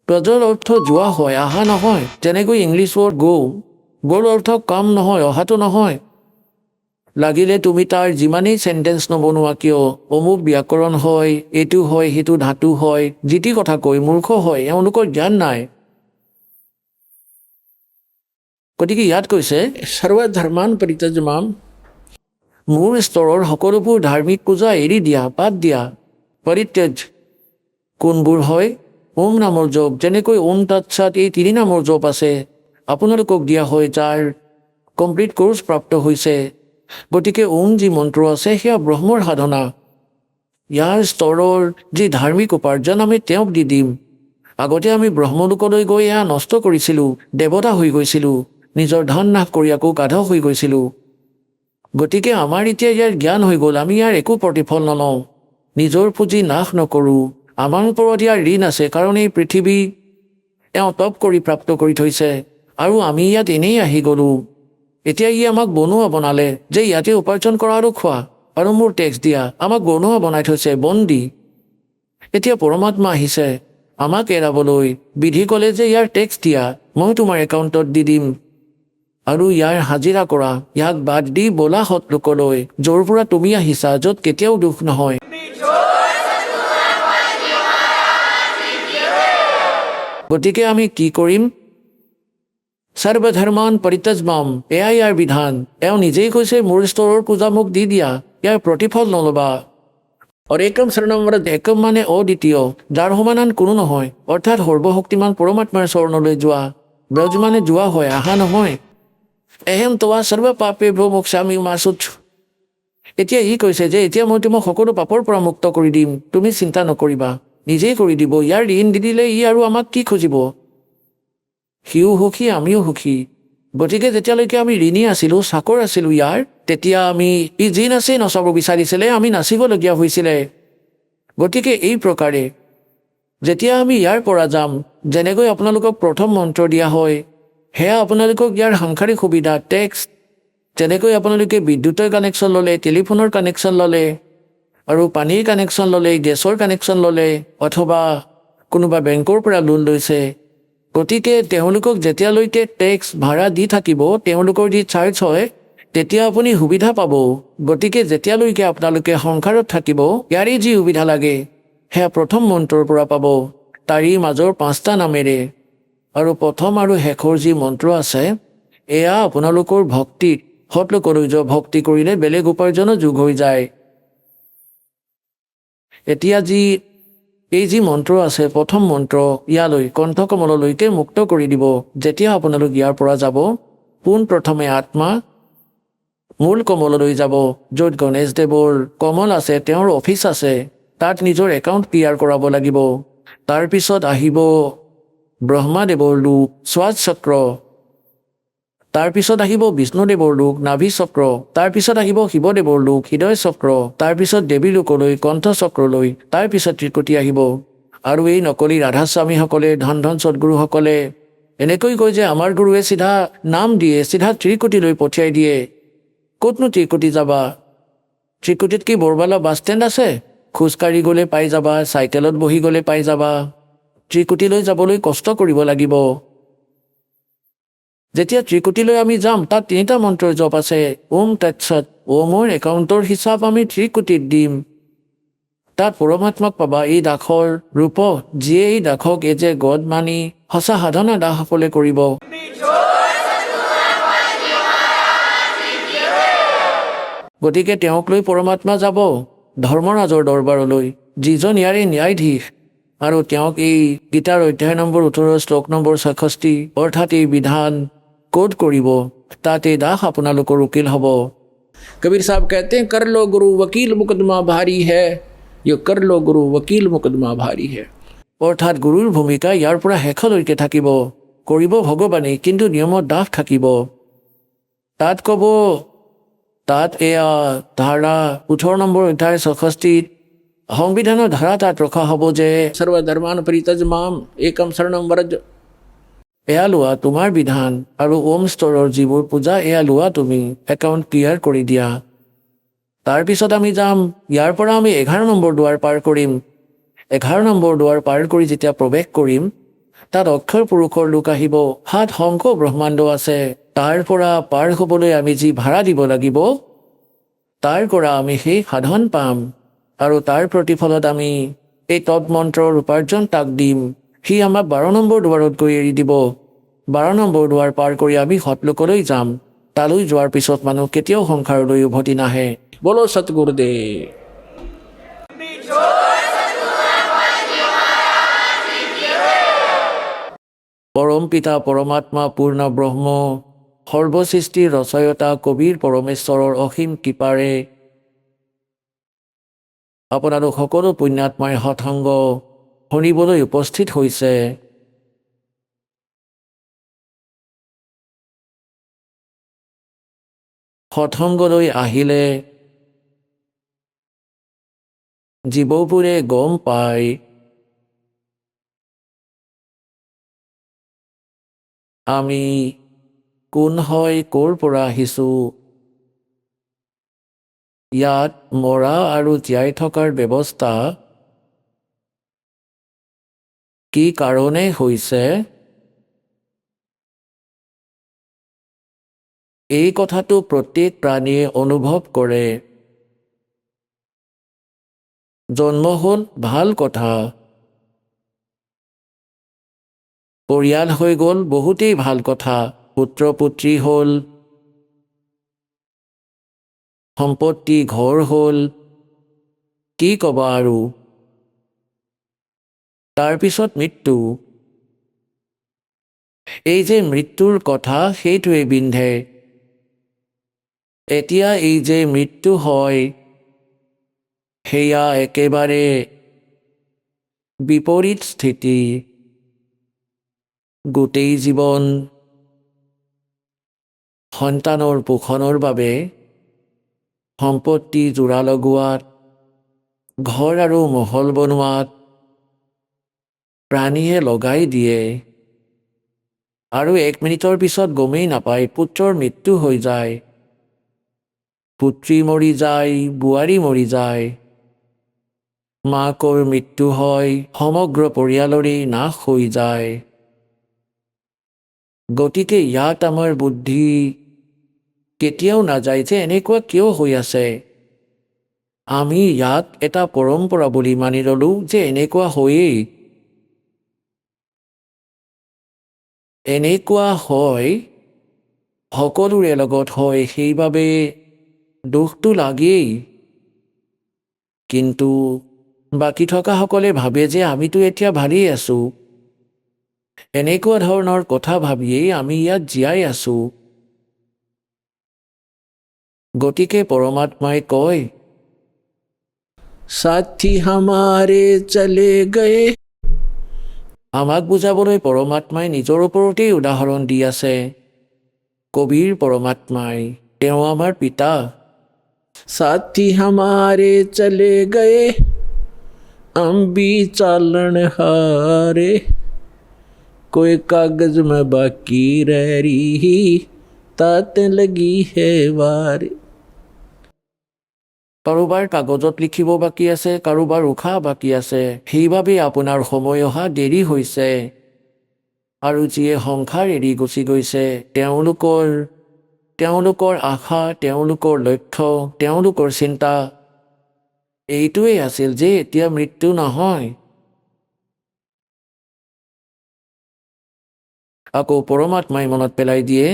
ব্ৰজৰ অৰ্থ যোৱা হয়, অহা নহয়। যেনেকৈ ইংলিছ ৱৰ্ড গ'ৰ অৰ্থ কাম নহয়, অহাটো নহয়। লাগিলে তুমি তাৰ যিমানেই চেণ্টেঞ্চ নবনোৱা কিয়, অমুক ব্যাকৰণ হয়, এইটো হয়, সেইটো ধাতু হয়, যি টি কথা কৈ মূৰ্খ হয়, এওঁলোকৰ জ্ঞান নাই। গতিকে ইয়াত কৈছে সৰ্বধৰ্মান পৰিত্যজ্য মাম, মোৰ স্তৰৰ সকলোবোৰ ধাৰ্মিক পূজা এৰি দিয়া, বাদ দিয়া। পৰিত্যজ কোনবোৰ হয়? ওম নামৰ জপ, যেনেকৈ ওম তৎসৎ এই 3 নামৰ জপ আছে, আপোনালোকক দিয়া হয় যাৰ কমপ্লিট কোৰ্চ প্ৰাপ্ত হৈছে। গতিকে ওম যি মন্ত্ৰ আছে সেয়া ব্ৰহ্মৰ সাধনা। ইয়াৰ স্তৰৰ যি ধাৰ্মিক উপাৰ্জন আমি তেওঁক দি দিম। আগতে আমি ব্ৰহ্মলোকলৈ গৈ এয়া নষ্ট কৰিছিলোঁ, দেৱতা হৈ গৈছিলোঁ, নিজৰ ধন নাশ কৰি আকৌ গাধ হৈ গৈছিলোঁ। গতিকে আমাৰ এতিয়া ইয়াৰ জ্ঞান হৈ গ'ল, আমি ইয়াৰ একো প্ৰতিফল নলওঁ, নিজৰ পুঁজি নাশ নকৰোঁ। আমাৰ ওপৰত ইয়াৰ ঋণ আছে, কাৰণ এই পৃথিৱী এওঁ তপ কৰি প্ৰাপ্ত কৰি থৈছে, আৰু আমি ইয়াত এনেই আহি গ'লোঁ। এতিয়া ই আমাক বনোৱা বনালে যে ইয়াতে উপাৰ্জন কৰা আৰু খোৱা আৰু মোৰ টেক্স দিয়া, আমাক বনোৱা বনাই থৈছে, বন্দী। এতিয়া পৰমাত্মা আহিছে আমাক এৰাবলৈ, বিধি ক'লে যে ইয়াৰ টেক্স দিয়া, মই তোমাৰ একাউণ্টত দি দিম, আৰু ইয়াৰ হাজিৰা কৰা। ইয়াক বাদ দি বলা সৎলোকলৈ, য'ৰ পৰা তুমি আহিছা, য'ত কেতিয়াও দুখ নহয়। গতিকে আমি কি কৰিম? সৰ্বধৰ্মান পৰিত্যজ্যমাম, এয়াই ইয়াৰ বিধান। এওঁ নিজেই কৈছে মোৰ স্তৰৰ পূজা মোক দি দিয়া, ইয়াৰ প্ৰতিফল নল'বা। আৰু একম শৰণম ব্ৰজ, একম মানে অদ্বিতীয়, যাৰ সমান আন কোনো নহয়, অৰ্থাৎ সৰ্বশক্তিমান পৰমাত্মাৰ চৰণলৈ যোৱা। ব্ৰজ মানে যোৱা হয়, আহা নহয়। এহেম তোৱা সৰ্ব পাপে ভ্ৰো মোক্ষামি মা শুচ। এতিয়া ই কৈছে যে এতিয়া মই তোমাক সকলো পাপৰ পৰা মুক্ত কৰি দিম, তুমি চিন্তা নকৰিবা, নিজেই কৰি দিব। ইয়াৰ ঋণ দি দিলে ই আৰু আমাক কি খুজিব? সিও সুখী, আমিও সুখী। গতিকে যেতিয়ালৈকে আমি ঋণী আছিলোঁ, চাকৰ আছিলোঁ ইয়াৰ, তেতিয়া ই যি নাচি নচাব বিচাৰিছিলে, আমি নাচিবলগীয়া হৈছিলে। গতিকে এই প্ৰকাৰে যেতিয়া আমি ইয়াৰ পৰা যাম, যেনেকৈ আপোনালোকক প্ৰথম মন্ত্ৰ দিয়া হয়, সেয়া আপোনালোকক ইয়াৰ সাংসাৰিক সুবিধা, টেক্স, যেনেকৈ আপোনালোকে বিদ্যুতৰ কানেকশ্যন ল'লে, টেলিফোনৰ কানেকশ্যন ল'লে, আৰু পানীৰ কানেকশ্যন ল'লে, গেছৰ কানেকশ্যন ল'লে, অথবা কোনোবা বেংকৰ পৰা লোন লৈছে, গতিকে তেওঁলোকক যেতিয়ালৈকে টেক্স ভাড়া দি থাকিব, তেওঁলোকৰ যি চাৰ্জ হয়, তেতিয়া আপুনি সুবিধা পাব। গতিকে যেতিয়ালৈকে আপোনালোকে সংসাৰত থাকিব, ইয়াৰে যি সুবিধা লাগে সেয়া প্ৰথম মন্ত্ৰৰ পৰা পাব, তাৰে মাজৰ 5টা নামেৰে। আৰু প্ৰথম আৰু শেষৰ যি মন্ত্ৰ আছে, এয়া আপোনালোকৰ ভক্তিত সৎলোকলৈ যোৱা। ভক্তি কৰিলে বেলেগ উপাৰ্জনো যোগ হৈ যায়। এতিয়া এই যি মন্ত্ৰ আছে, প্ৰথম মন্ত্ৰ, ইয়ালৈ কণ্ঠকমললৈকে মুক্ত কৰি দিব। যেতিয়া আপোনালোক ইয়াৰ পৰা যাব, পোনপ্ৰথমে আত্মা মূল কমললৈ যাব, য'ত গণেশদেৱৰ কমল আছে, তেওঁৰ অফিচ আছে, তাত নিজৰ একাউণ্ট ক্লিয়াৰ কৰাব লাগিব। তাৰপিছত আহিব ব্ৰহ্মাদেৱৰ লোক, শ্বাস চক্ৰ। তাৰপিছত আহিব বিষ্ণুদেৱৰ লোক, নাভি চক্ৰ। তাৰপিছত আহিব শিৱদেৱৰ লোক, হৃদয় চক্ৰ। তাৰপিছত দেৱী লোকলৈ, কণ্ঠ চক্ৰলৈ। তাৰপিছত ত্ৰিকুটি আহিব। আৰু এই নকলি ৰাধাস্বামীসকলে, ধন সদগুৰুসকলে এনেকৈ কয় যে আমাৰ গুৰুৱে চিধা নাম দিয়ে, চিধা ত্ৰিকুটিলৈ পঠিয়াই দিয়ে। ক'তনো ত্ৰিকুটি যাবা? ত্ৰিকুটিত কি বৰবালা বাছ ষ্টেণ্ড আছে? খোজকাঢ়ি গ'লে পাই যাবা, চাইকেলত বহি গ'লে পাই যাবা। ত্ৰিকুটিলৈ যাবলৈ কষ্ট কৰিব লাগিব। যেতিয়া ত্ৰিকুটিলৈ আমি যাম, তাত 3টা মন্ত্ৰৰ জপ আছে। ওম তৎসৎ, ওমৰ একাউণ্টৰ হিচাপ আমি ত্ৰিকুটিত দিম। তাত পৰমাত্মাক পাবা এই দাসৰ ৰূপ, যিয়ে এই দাসক এজ এ গড মানি সঁচা সাধনা দাসসকলে কৰিব। গতিকে তেওঁক লৈ পৰমাত্মা যাব ধৰ্মৰাজৰ দৰবাৰলৈ, যিজন ইয়াৰে ন্যায়াধীশ। আৰু তেওঁক এই গীতাৰ অধ্যায় নম্বৰ 18 শ্লোক নম্বৰ 66, অৰ্থাৎ এই বিধান কোড কৰিব। তাত এই দাস আপোনালোকৰ উকিল হ'ব। কবীৰ সাহেব कहते हैं कर लो गुरु वकील मुकदमा भारी है, ये कर लो गुरु वकील मुकदमा भारी है। অৰ্থাৎ গুৰুৰ ভূমিকা ইয়াৰ পৰা শেষলৈকে থাকিব। কৰিব ভগৱানে, কিন্তু নিয়মত দাস থাকিব। তাত ক'ব, তাত এয়া ধাৰা 18 নম্বৰ অধ্যায় 66 সংবিধানৰ ধাৰা তাত ৰখা হ'ব যে সৰ্বধৰ্মান পৰিত্যজ্যমাম একম শৰণম ব্ৰজ। এয়া লোৱা তোমাৰ বিধান, আৰু ওম স্তৰৰ যিবোৰ পূজা, এয়া লোৱা তুমি, একাউণ্ট ক্লিয়াৰ কৰি দিয়া। তাৰপিছত আমি যাম, ইয়াৰ পৰা আমি 11 নম্বৰ দুৱাৰ পাৰ কৰিম। 11 নম্বৰ দুৱাৰ পাৰ কৰি যেতিয়া প্ৰৱেশ কৰিম, তাত অক্ষৰ পুৰুষৰ লোক আহিব, 7 শংখ ব্ৰহ্মাণ্ড আছে। তাৰ পৰা পাৰ হ'বলৈ আমি যি ভাড়া দিব লাগিব, তাৰ পৰা আমি সেই সাধন পাম। আৰু তাৰ প্ৰতিফলত আমি এই তৎমন্ত্ৰৰ উপাৰ্জন তাক দিম। সি আমাক 12 নম্বৰ দুৱাৰত গৈ এৰি দিব। 12 নম্বৰ দুৱাৰ পাৰ কৰি আমি সৎলোকলৈ যাম। তালৈ যোৱাৰ পিছত মানুহ কেতিয়াও সংসাৰলৈ উভতি নাহে। বলো সতগুৰুদেৱ। পৰম পিতা পৰমাত্মা পূৰ্ণ ব্ৰহ্ম সৰ্বসৃষ্টিৰ ৰচয়তা কবিৰ পৰমেশ্বৰৰ অসীম কৃপাৰে আপোনালোক সকলো পুণ্যাত্মাৰ সৎসংগ শুনিবলৈ উপস্থিত হৈছে। সৎসংগলৈ আহিলে জীৱবোৰে গম পায় আমি কোন হয়, ক'ৰ পৰা আহিছোঁ। ইয়াত মৰা আৰু জীয়াই থকাৰ ব্যৱস্থা কি কাৰণে হৈছে, এই কথাটো প্ৰত্যেক প্ৰাণীয়ে অনুভৱ কৰে। জন্ম হ'ল ভাল কথা, পৰিয়াল হৈ গ'ল বহুতেই ভাল কথা, পুত্ৰ পুত্ৰী হ'ল, সম্পত্তি ঘৰ হ'ল, কি ক'বা আৰু। তাৰপিছত মৃত্যু। এই যে মৃত্যুৰ কথা সেইটোৱে বিন্ধে। এতিয়া এই যে মৃত্যু হয়, সেয়া একেবাৰে বিপৰীত স্থিতি। গোটেই জীৱন সন্তানৰ পোষণৰ বাবে সম্পত্তি যোৰা লগোৱাত, ঘৰ আৰু মহল বনোৱাত প্ৰাণীয়ে লগাই দিয়ে, আৰু 1 মিনিটৰ পিছত গমেই নাপায় পুত্ৰৰ মৃত্যু হৈ যায়, পুত্ৰী মৰি যায়, বোৱাৰী মৰি যায়, মাকৰ মৃত্যু হয়, সমগ্ৰ পৰিয়ালৰেই নাশ হৈ যায়। গতিকে ইয়াত আমাৰ বুদ্ধি কেতিয়াও নাযায় যে এনেকুৱা কিয় হৈ আছে। আমি ইয়াক এটা পৰম্পৰা বুলি মানি ল'লোঁ যে এনেকুৱা হয়েই। এনেকুৱা হয়, সকলোৰে লগত হয়, সেইবাবে দুখটো লাগেই। কিন্তু বাকী থকাসকলে ভাবে যে আমিতো এতিয়া ভালেই আছোঁ। এনেকুৱা ধৰণৰ কথা ভাবিয়েই আমি ইয়াত জীয়াই আছোঁ। গতিকে পৰমাত্মাই কয়, সাথী হামাৰে চলে গয়ে। আমাক বুজাবলৈ পৰমাত্মাই নিজৰ ওপৰতেই উদাহৰণ দি আছে। কবিৰ পৰমাত্মাই, তেওঁ আমাৰ পিতা। সাথী হামাৰে চলে গয়ে, हम भी चालन हारे, कोई कागज में बाकी रह रही, ताते लगी है वारे। কাৰোবাৰ কাগজত লিখিব বাকী আছে, কাৰোবাৰ উশাহ বাকী আছে, সেইবাবেই আপোনাৰ সময় অহা দেৰি হৈছে। আৰু যিয়ে সংসাৰ এৰি গুচি গৈছে, তেওঁলোকৰ আশা, তেওঁলোকৰ লক্ষ্য, তেওঁলোকৰ চিন্তা এইটোৱেই আছিল যে এতিয়া মৃত্যু নহয়। আকৌ পৰমাত্মাই মনত পেলাই দিয়ে,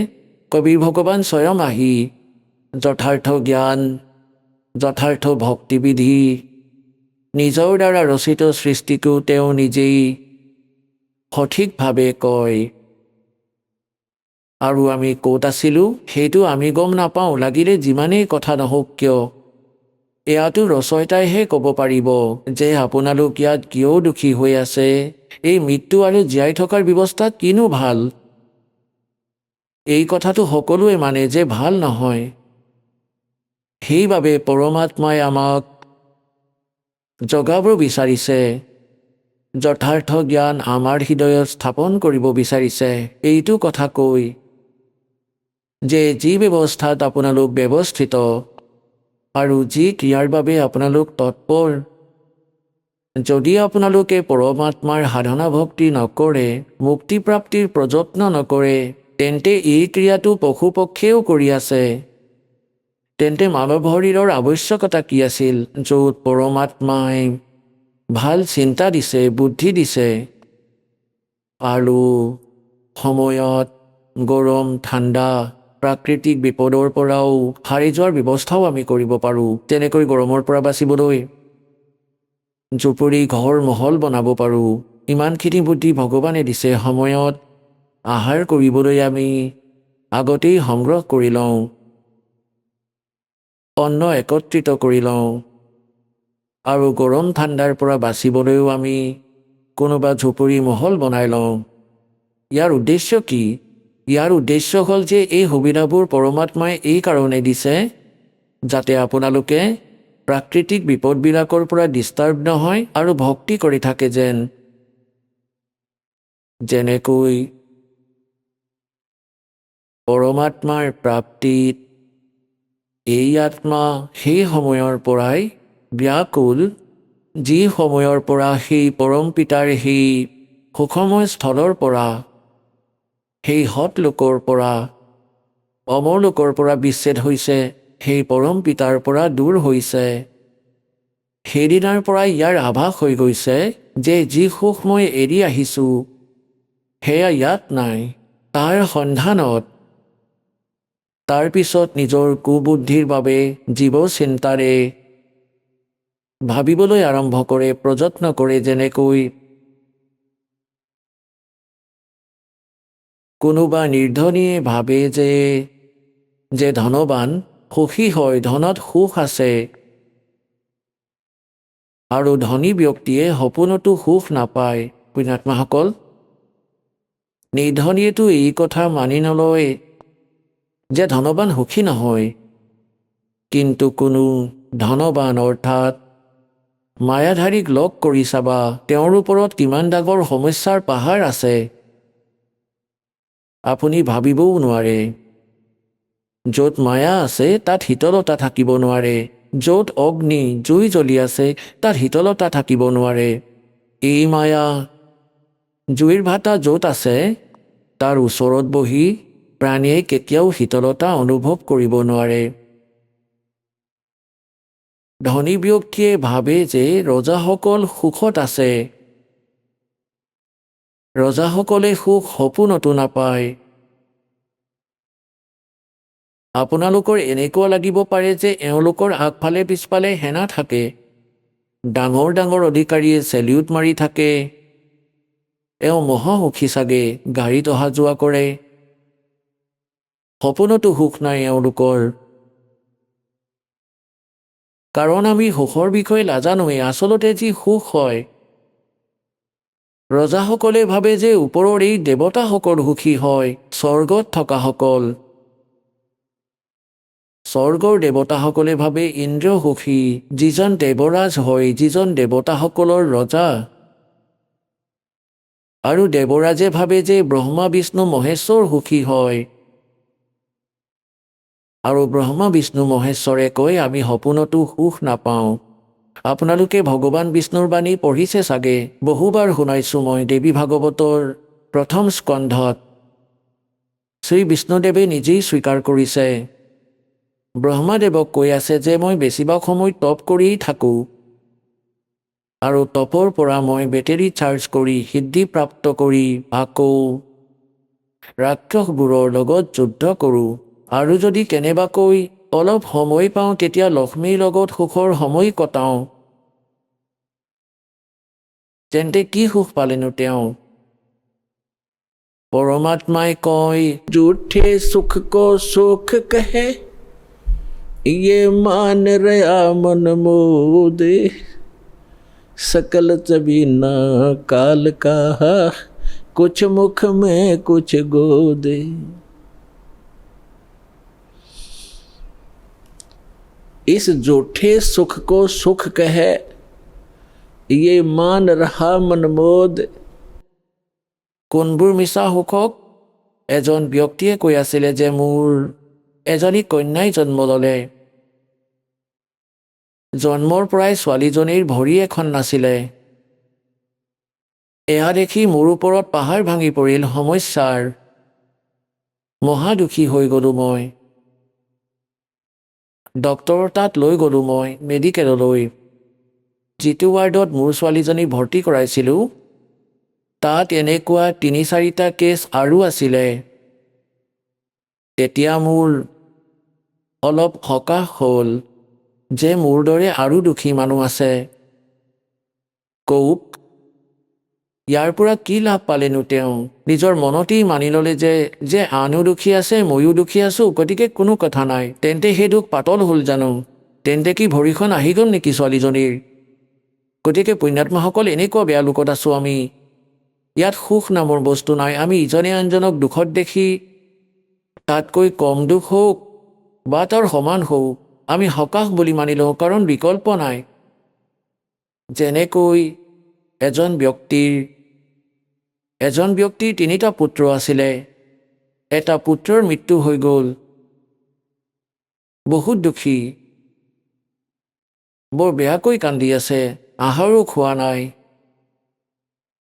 কবিৰ ভগৱান স্বয়ং আহি যথাৰ্থ জ্ঞান, যথাৰ্থ ভক্তিবিধি, নিজৰ দ্বাৰা ৰচিত সৃষ্টিকো তেওঁ নিজেই সঠিকভাৱে কয়। আৰু আমি ক'ত আছিলোঁ সেইটো আমি গম নাপাওঁ, লাগিলে যিমানেই কথা নহওক কিয়। এয়াতো ৰচয়িতাইহে ক'ব পাৰিব যে আপোনালোক ইয়াত কিয় দুখী হৈ আছে, এই মৃত্যু আৰু জীয়াই থকাৰ ব্যৱস্থা কিনো ভাল। এই কথাটো সকলোৱে মানে যে ভাল নহয়। সেইবাবে পৰমাত্মাই আমাক জগাব বিচাৰিছে, যথাৰ্থ জ্ঞান আমাৰ হৃদয়ত স্থাপন কৰিব বিচাৰিছে। এইটো কথা কৈ যে যি ব্যৱস্থাত আপোনালোক ব্যৱস্থিত আৰু যি ক্ৰিয়াৰ বাবে আপোনালোক তৎপৰ, যদি আপোনালোকে পৰমাত্মাৰ সাধনা ভক্তি নকৰে, মুক্তিপ্ৰাপ্তিৰ প্ৰযত্ন নকৰে, তেন্তে এই ক্ৰিয়াটো পশু পক্ষীয়েও কৰি আছে। তেন্তে মানৱ শৰীৰৰ আৱশ্যকতা কি আছিল, য'ত পৰমাত্মাই ভাল চিন্তা দিছে, বুদ্ধি দিছে, আৰু সময়ত গৰম ঠাণ্ডা প্ৰাকৃতিক বিপদৰ পৰাও সাৰি যোৱাৰ ব্যৱস্থাও আমি কৰিব পাৰোঁ। তেনেকৈ গৰমৰ পৰা বাচিবলৈ জুপুৰি ঘৰ মহল বনাব পাৰোঁ। ইমানখিনি বুদ্ধি ভগৱানে দিছে। সময়ত আহাৰ কৰিবলৈ আমি আগতেই সংগ্ৰহ কৰি লওঁ, অন্ন একত্ৰিত কৰি লওঁ, আৰু গৰম ঠাণ্ডাৰ পৰা বাচিবলৈও আমি কোনোবা ঝুপুৰি মহল বনাই লওঁ। ইয়াৰ উদ্দেশ্য কি? ইয়াৰ উদ্দেশ্য হ'ল যে এই সুবিধাবোৰ পৰমাত্মাই এই কাৰণে দিছে যাতে আপোনালোকে প্ৰাকৃতিক বিপদবিলাকৰ পৰা ডিষ্টাৰ্ব নহয় আৰু ভক্তি কৰি থাকে যেন। যেনেকৈ পৰমাত্মাৰ প্ৰাপ্তিত এই আত্মা সেই সময়ৰ পৰাই ব্যাকুল, যি সময়ৰ পৰা সেই পৰম পিতাৰ সেই সুখময় স্থলৰ পৰা, সেই সৎ লোকৰ পৰা, অমৰ লোকৰ পৰা বিচ্ছেদ হৈছে, সেই পৰম পিতাৰ পৰা দূৰ হৈছে, সেইদিনাৰ পৰাই ইয়াৰ আভাস হৈ গৈছে যে যি সুখ মই এৰি আহিছোঁ সেয়া ইয়াত নাই। তাৰ সন্ধানত তাৰ পিছত নিজৰ কুবুদ্ধিৰ বাবে জীৱ চিন্তাৰে ভাবিবলৈ আৰম্ভ কৰে, প্ৰযত্ন কৰে। যেনেকৈ কোনোবা নিৰ্ধনীয়ে ভাবে যে ধনবান সুখী হয়, ধনত সুখ আছে, আৰু ধনী ব্যক্তিয়ে সপোনতো সুখ নাপায়। পুণ্যাত্মাসকল, নিৰ্ধনীয়েতো এই কথা মানি নলয় যে ধনবান সুখী নহয়, কিন্তু কোনো ধনবান অৰ্থাৎ মায়াধাৰীক লগ কৰি চাবা, তেওঁৰ ওপৰত কিমান ডাঙৰ সমস্যাৰ পাহাৰ আছে আপুনি ভাবিবও নোৱাৰে। য'ত মায়া আছে তাত শীতলতা থাকিব নোৱাৰে, য'ত অগ্নি জুই জ্বলি আছে তাত শীতলতা থাকিব নোৱাৰে। এই মায়া জুইৰ ভাটা য'ত আছে তাৰ ওচৰত বহি প্ৰাণীয়ে কেতিয়াও শীতলতা অনুভৱ কৰিব নোৱাৰে। ধনী ব্যক্তিয়ে ভাবে যে ৰজাসকল সুখত আছে, ৰজাসকলে সুখ সপোনতো নাপায়। আপোনালোকৰ এনেকুৱা লাগিব পাৰে যে এওঁলোকৰ আগফালে পিছফালে সেনা থাকে, ডাঙৰ ডাঙৰ অধিকাৰীয়ে চেলিউট মাৰি থাকে, এওঁ মহাসুখী চাগে, গাড়ীত অহা যোৱা কৰে, সপোনতো সুখ নাই এওঁলোকৰ। কাৰণ আমি সুখৰ বিষয়ে নাজানোৱেই। আচলতে যি সুখ হয়, ৰজাসকলে ভাবে যে ওপৰৰ এই দেৱতাসকল সুখী হয়, স্বৰ্গত থকাসকল। স্বৰ্গৰ দেৱতাসকলে ভাবে ইন্দ্ৰ সুখী, যিজন দেৱৰাজ হয়, যিজন দেৱতাসকলৰ ৰজা। আৰু দেৱৰাজে ভাবে যে ব্ৰহ্মা বিষ্ণু মহেশ্বৰ সুখী হয়, আৰু ব্ৰহ্মা বিষ্ণু মহেশ্বৰে কয় আমি সপোনতো সুখ নাপাওঁ। আপোনালোকে ভগৱান বিষ্ণুৰ বাণী পঢ়িছে চাগে, বহুবাৰ শুনাইছোঁ মই। দেৱী ভাগৱতৰ প্ৰথম স্কন্ধত শ্ৰী বিষ্ণুদেৱে নিজেই স্বীকাৰ কৰিছে, ব্ৰহ্মাদেৱক কৈ আছে যে মই বেছিভাগ সময় তপ কৰিয়েই থাকোঁ, আৰু তপৰ পৰা মই বেটেৰী চাৰ্জ কৰি সিদ্ধি প্ৰাপ্ত কৰি আকৌ ৰাক্ষসবোৰৰ লগত যুদ্ধ কৰোঁ, আৰু যদি কেনেবাকৈ অলপ সময় পাওঁ তেতিয়া লক্ষ্মীৰ লগত সুখৰ সময় কটাওঁ। তেন্তে কি সুখ পালেনো তেওঁ? পৰমাত্মাই কয়, ঝুঠে সুখ কো সুখ কহে, ये मान रहा मन मोदे, सकल चबीना काल का, कुछ मुख में कुछ गोदे। इस झूठे सुख को सुख कहे, ये मान रहा मन मोद। কোনবোৰ মিছা সুখক? এজন ব্যক্তিয়ে কৈ আছিলে যে মোৰ এজনী কন্যাই জন্ম ল'লে, জন্মৰ পৰাই ছোৱালীজনীৰ ভৰি এখন নাছিলে। এয়া দেখি মোৰ ওপৰত পাহাৰ ভাঙি পৰিল সমস্যাৰ, মহাদুখী হৈ গ'লোঁ মই। ডক্তৰৰ তাত লৈ গ'লোঁ মই, মেডিকেললৈ। যিটো ৱাৰ্ডত মোৰ ছোৱালীজনী ভৰ্তি কৰাইছিলোঁ তাত এনেকুৱা ৩-৪টা কেছ আৰু আছিলে। তেতিয়া মোৰ অলপ সকাহ হ'ল যে মোৰ দৰে আৰু দুখী মানুহ আছে। কওক, ইয়াৰ পৰা কি লাভ পালেনো তেওঁ? নিজৰ মনতেই মানি ল'লে যে আনো দুখী আছে, ময়ো দুখী আছোঁ, গতিকে কোনো কথা নাই। তেন্তে সেই দুখ পাতল হ'ল জানো? তেন্তে কি ভৰিখন আহি গ'ল নেকি ছোৱালীজনীৰ? গতিকে পুণ্যাত্মাসকল, এনেকুৱা বেয়া লোকত আছোঁ আমি। ইয়াত সুখ নামৰ বস্তু নাই। আমি ইজনে আনজনক দুখত দেখি তাতকৈ কম দুখ হওক বা তাৰ সমান হওক আমি সকাহ বুলি মানি লওঁ, কাৰণ বিকল্প নাই। যেনেকৈ এজন ব্যক্তিৰ 3টা পুত্ৰ আছিলে, এটা পুত্ৰৰ মৃত্যু হৈ গ'ল, বহুত দুখী, বৰ বেয়াকৈ কান্দি আছে, আহাৰো খোৱা নাই।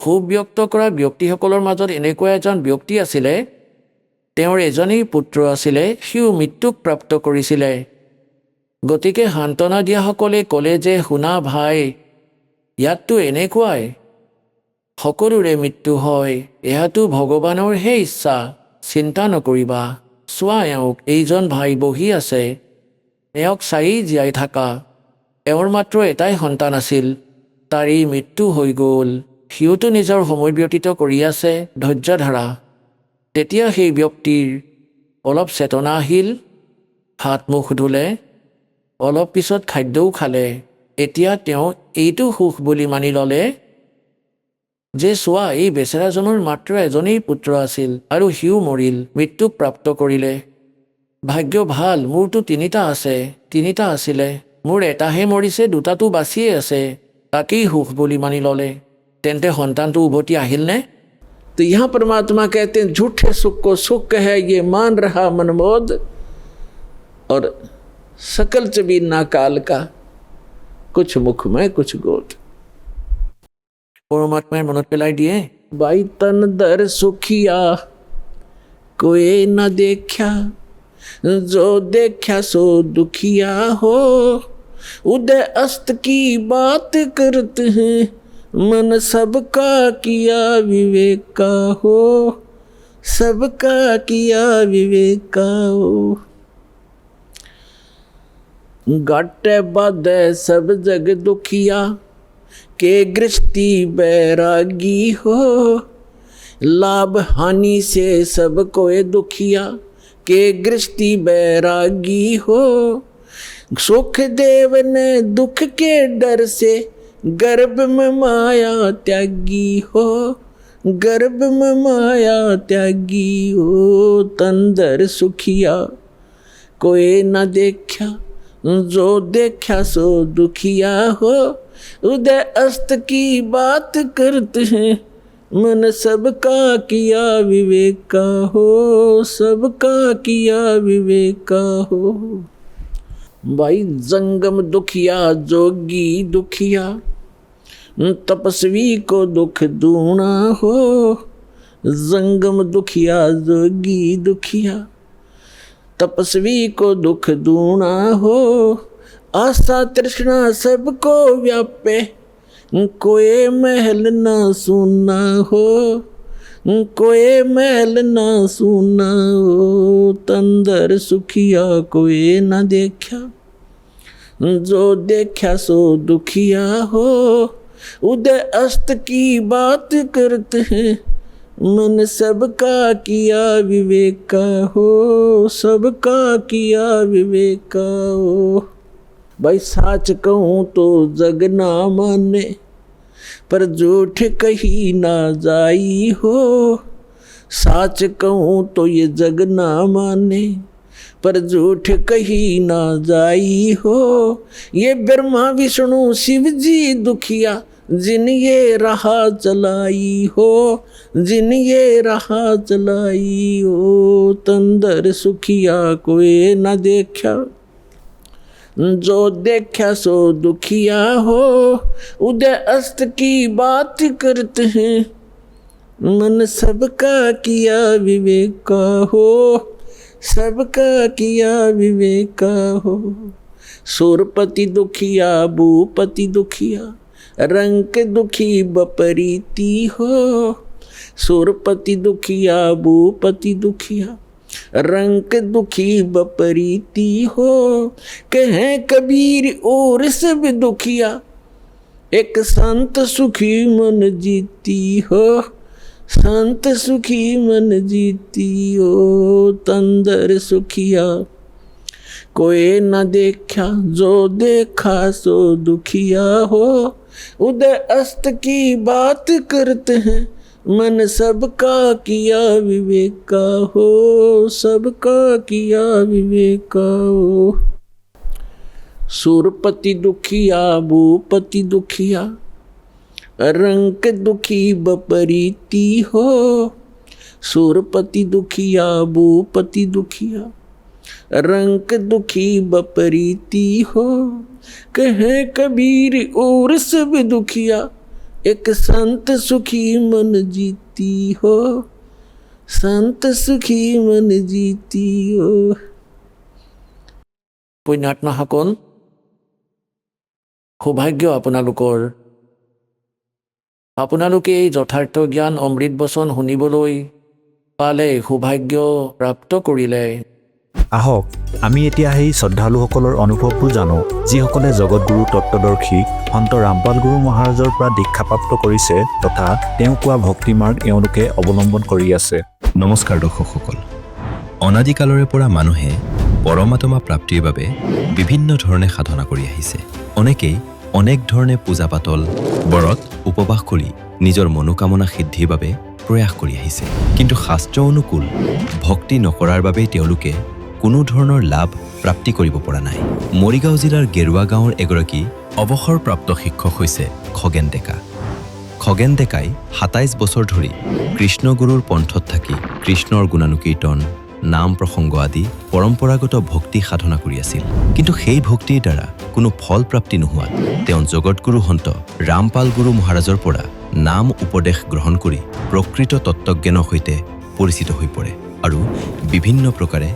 ক্ষোভ ব্যক্ত কৰা ব্যক্তিসকলৰ মাজত এনেকুৱা এজন ব্যক্তি আছিলে, তেওঁৰ এজনেই পুত্ৰ আছিলে, সিও মৃত্যুক প্ৰাপ্ত কৰিছিলে। গতিকে সান্তনা দিয়াসকলে ক'লে যে শুনা ভাই, ইয়াততো এনেকুৱাই, সকলোৰে মৃত্যু হয়, এয়াতো ভগৱানৰহে ইচ্ছা, চিন্তা নকৰিবা। চোৱা এওঁক, এইজন ভাই বহি আছে, এওঁক চাই জীয়াই থাকা। এওঁৰ মাত্ৰ এটাই সন্তান আছিল, তাৰে মৃত্যু হৈ গ'ল। সিওতো নিজৰ সময় ব্যতীত কৰি আছে ধৈৰ্য ধাৰা। তেতিয়া সেই ব্যক্তিৰ অলপ চেতনা আহিল, হাত মুখ ধুলে, অলপ পিছত খাদ্যও খালে। এতিয়া তেওঁ এইটো সুখ বুলি মানি ল'লে যে চোৱা, এই বেচেৰাজনৰ মাত্ৰ এজনেই পুত্ৰ আছিল আৰু সিও মৰিল, মৃত্যুক প্ৰাপ্ত কৰিলে। ভাগ্য ভাল, মোৰতো তিনিটা আছিলে, মোৰ এটাহে মৰিছে, দুটাটো বাচিয়ে আছে, তাকেই সুখ বুলি মানি ল'লে। তেন্তে সন্তানটো উভতি আহিলনে? तो यहाँ परमात्मा कहते हैं झूठे सुख को सुख है ये मान रहा मनमोद और सकल चबीना काल का कुछ मुख में कुछ गोद। परमात्मा मनोत पेलाई दिए, भाई तन दर सुखिया कोई न देखा, जो देखा सो दुखिया हो, उदय अस्त की बात करते हैं, मन सबका किया विवेक का हो, सबका किया विवेक का हो। घाटे बाधे सब जग दुखिया, के गृहस्थी बैरागी हो, लाभ हानि से सब कोई दुखिया, के गृहस्थी बैरागी हो। सुख देव ने दुख के डर से, गर्भ में माया त्यागी हो, गर्भ में माया त्यागी हो। तंदर सुखिया कोई न देखा, जो देखा सो दुखिया हो, उदय अस्त की बात करते हैं, मन सबका किया विवेक का हो, सबका किया विवेक का हो। भाई जंगम दुखिया जोगी दुखिया, तपस्वी को दुख दूना हो, जंगम दुखिया जोगी दुखिया, तपस्वी को दुख दूना हो। आशा तृष्णा सबको व्यापे, कोई महल ना सुना हो, कोई महल ना सुना हो। तंदर सुखिया कोई न देखा, जो देखा सो दुखिया हो, उदय अस्त की बात करते हैं, मन सबका किया विवेक का हो, सबका किया विवेक का हो। भाई साच कहूँ तो जग ना माने, पर झूठ कही ना जाई हो। साच कहूँ तो ये जग ना माने, पर झूठ कही ना जाई हो। ये ब्रह्मा विष्णु शिव जी दुखिया, जिन ये राह चलाई हो, जिन ये राह चलाई हो। तंदर सुखिया कोई न देखा, जो देखा सो दुखिया हो, उदय अस्त की बात करते हैं, मन सबका किया विवेक का हो, सबका किया विवेक का हो। सुरपति दुखिया भूपति दुखिया, रंक दुखी बपरीति हो। सुरपति दुखिया भूपति दुखिया, रंक दुखी बपरीति हो। कहें कबीर और सब दुखिया, एक संत सुखी मन जीती हो, संत सुखी मन जीती हो। तंदर सुखिया कोई न देखा, जो देखा सो दुखिया हो, उदय अस्त की बात करते हैं, मन सबका किया विवेक का हो, सबका किया विवेक का हो। सुरपति दुखिया भूपति दुखिया, रंक दुखी बपरीति हो। सुरपति दुखिया भूपति दुखिया, रंक दुखी बपरीति हो। कहे कबीर और सब दुखिया, एक संत सुखी मन जीती हो, संत सुखी मन जीती हो। पुण्यात्माসকল, সৌভাগ্য আপোনালোকৰ। আপোনালোকে এই যথাৰ্থ জ্ঞান অমৃত বচন শুনিবলৈ পালে সৌভাগ্য প্ৰাপ্ত কৰিলে। আহক আমি এতিয়া সেই শ্ৰদ্ধালুসকলৰ অনুভৱবোৰ জানো যিসকলে জগতগুৰু তত্ত্বদৰ্শী সন্ত ৰামপাল গুৰু মহাৰাজৰ পৰা দীক্ষাপ্ৰাপ্ত কৰিছে তথা তেওঁ কোৱা ভক্তি মাৰ্গ এওঁলোকে অৱলম্বন কৰি আছে। নমস্কাৰ দৰ্শকসকল। অনাদিকালৰে পৰা মানুহে পৰমাত্মা প্ৰাপ্তিৰ বাবে বিভিন্ন ধৰণে সাধনা কৰি আহিছে। অনেকেই অনেক ধৰণে পূজা পাতল ব্ৰত উপবাস কৰি নিজৰ মনোকামনা সিদ্ধিৰ বাবে প্ৰয়াস কৰি আহিছে। কিন্তু শাস্ত্ৰ অনুকূল ভক্তি নকৰাৰ বাবেই তেওঁলোকে কোনো ধৰণৰ লাভ প্ৰাপ্তি কৰিব পৰা নাই। মৰিগাঁও জিলাৰ গেৰুৱা গাঁৱৰ এগৰাকী অৱসৰপ্ৰাপ্ত শিক্ষক হৈছে খগেন ডেকা। খগেন ডেকাই ২৭ বছৰ ধৰি কৃষ্ণগুৰুৰ পন্থত থাকি কৃষ্ণৰ গুণানুকীৰ্তন নাম প্ৰসংগ আদি পৰম্পৰাগত ভক্তি সাধনা কৰি আছিল। কিন্তু সেই ভক্তিৰ দ্বাৰা কোনো ফল প্ৰাপ্তি নোহোৱাত তেওঁ জগতগুৰু সন্ত ৰামপাল গুৰু মহাৰাজৰ পৰা নাম উপদেশ গ্ৰহণ কৰি প্ৰকৃত তত্ত্বজ্ঞানৰ সৈতে পৰিচিত হৈ পৰে আৰু বিভিন্ন প্ৰকাৰে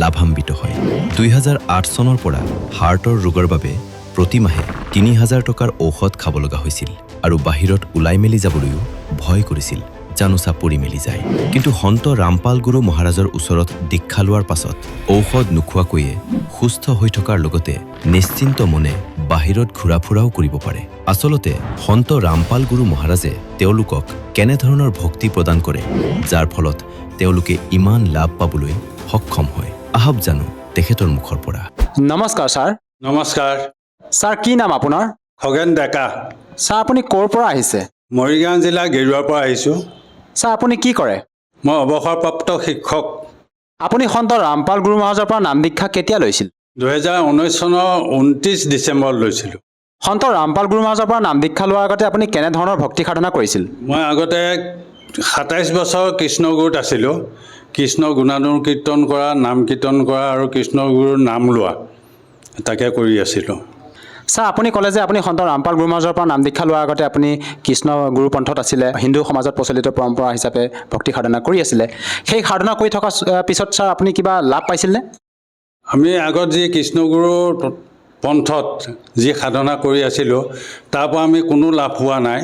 লাভান্বিত হয়। ২০০৮ চনৰ পৰা হাৰ্টৰ ৰোগৰ বাবে প্ৰতিমাহে ৩,০০০ টকাৰ ঔষধ খাব লগা হৈছিল আৰু বাহিৰত ওলাই মেলি যাবলৈও ভয় কৰিছিল, জানোচা পৰি মেলি যায়। কিন্তু সন্ত ৰামপাল গুৰু মহাৰাজৰ ওচৰত দীক্ষা লোৱাৰ পাছত ঔষধ নোখোৱাকৈয়ে সুস্থ হৈ থকাৰ লগতে নিশ্চিন্ত মনে বাহিৰত ঘূৰা ফুৰাও কৰিব পাৰে। আচলতে সন্ত ৰামপাল গুৰু মহাৰাজে তেওঁলোকক কেনেধৰণৰ ভক্তি প্ৰদান কৰে যাৰ ফলত তেওঁলোকে ইমান লাভ পাবলৈ সক্ষম হয়। আহক জানো তেখেতৰ মুখৰ পৰা। নমস্কাৰ ছাৰ। নমস্কাৰ। ছাৰ কি নাম আপোনাৰ? খগেন ডেকা। ছাৰ আপুনি ক'ৰ পৰা আহিছে? মৰিগাঁও জিলা গেৰুৱাৰ পৰা আহিছোঁ। ছাৰ আপুনি কি কৰে? মই অৱসৰপ্ৰাপ্ত শিক্ষক। আপুনি সন্ত ৰামপাল গুৰু মহাৰাজৰ পৰা নাম দীক্ষা কেতিয়া লৈছিল? ২০১৯ চনৰ ২৯ ডিচেম্বৰত লৈছিলোঁ। সন্ত ৰামপাল গুৰু মহাৰাজৰ পৰা নাম দীক্ষা লোৱাৰ আগতে আপুনি কেনেধৰণৰ ভক্তি সাধনা কৰিছিল? মই আগতে ২৭ বছৰ কৃষ্ণগুৰুত আছিলোঁ। কৃষ্ণ গুণানুকীৰ্তন কৰা, নাম কীৰ্তন কৰা আৰু কৃষ্ণগুৰুৰ নাম লোৱা তাকে কৰি আছিলোঁ। ছাৰ আপুনি ক'লে যে আপুনি সন্ত ৰামপাল গুৰু মহাৰাজৰ পৰা নাম দীক্ষা লোৱাৰ আগতে আপুনি কৃষ্ণ গুৰু পন্থত আছিলে, হিন্দু সমাজত প্ৰচলিত পৰম্পৰা হিচাপে ভক্তি সাধনা কৰি আছিলে। সেই সাধনা কৰি থকা পিছত ছাৰ আপুনি কিবা লাভ পাইছিলনে? আমি আগত যি কৃষ্ণগুৰু পন্থত যি সাধনা কৰি আছিলোঁ তাৰ পৰা আমি কোনো লাভ হোৱা নাই।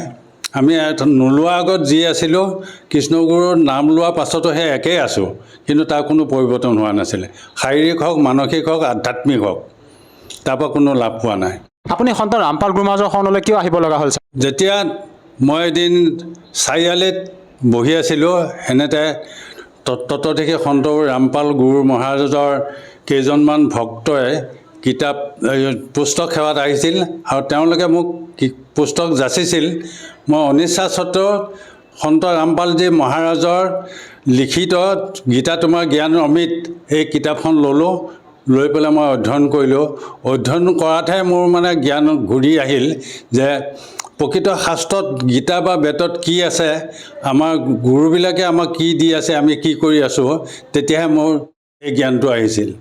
আমি নোলোৱাৰ আগত যি আছিলোঁ কৃষ্ণগুৰুৰ নাম লোৱাৰ পাছতো সেই একেই আছোঁ, কিন্তু তাৰ কোনো পৰিৱৰ্তন হোৱা নাছিলে। শাৰীৰিক হওক, মানসিক হওক, আধ্যাত্মিক হওক, তাৰ পৰা কোনো লাভ পোৱা নাই। আপুনি সন্ত ৰামপাল গুৰু মহাৰাজৰ শৰণলৈ কিয় আহিব লগা হ'ল? যেতিয়া মই এদিন চাৰিআলিত বহি আছিলোঁ, এনেতে তত্ত্বদৰ্শী সন্ত ৰামপাল গুৰু মহাৰাজৰ কেইজনমান ভক্তই কিতাপ পুস্তক সেৱাত আহিছিল আৰু তেওঁলোকে মোক পুস্তক যাচিছিল। মই অনিচ্ছা স্বত্বেও সন্ত ৰামপালজী মহাৰাজৰ লিখিত গীতা তোমাৰ জ্ঞান অমৃত এই কিতাপখন ল'লোঁ। লৈ পেলাই মই অধ্যয়ন কৰিলোঁ। অধ্যয়ন কৰাতহে মোৰ মানে জ্ঞান ঘূৰি আহিল যে প্ৰকৃত শাস্ত্ৰত গীতা বা বেদত কি আছে, আমাৰ গুৰুবিলাকে আমাক কি দি আছে, আমি কি কৰি আছোঁ, তেতিয়াহে মোৰ এই জ্ঞানটো আহিছিল।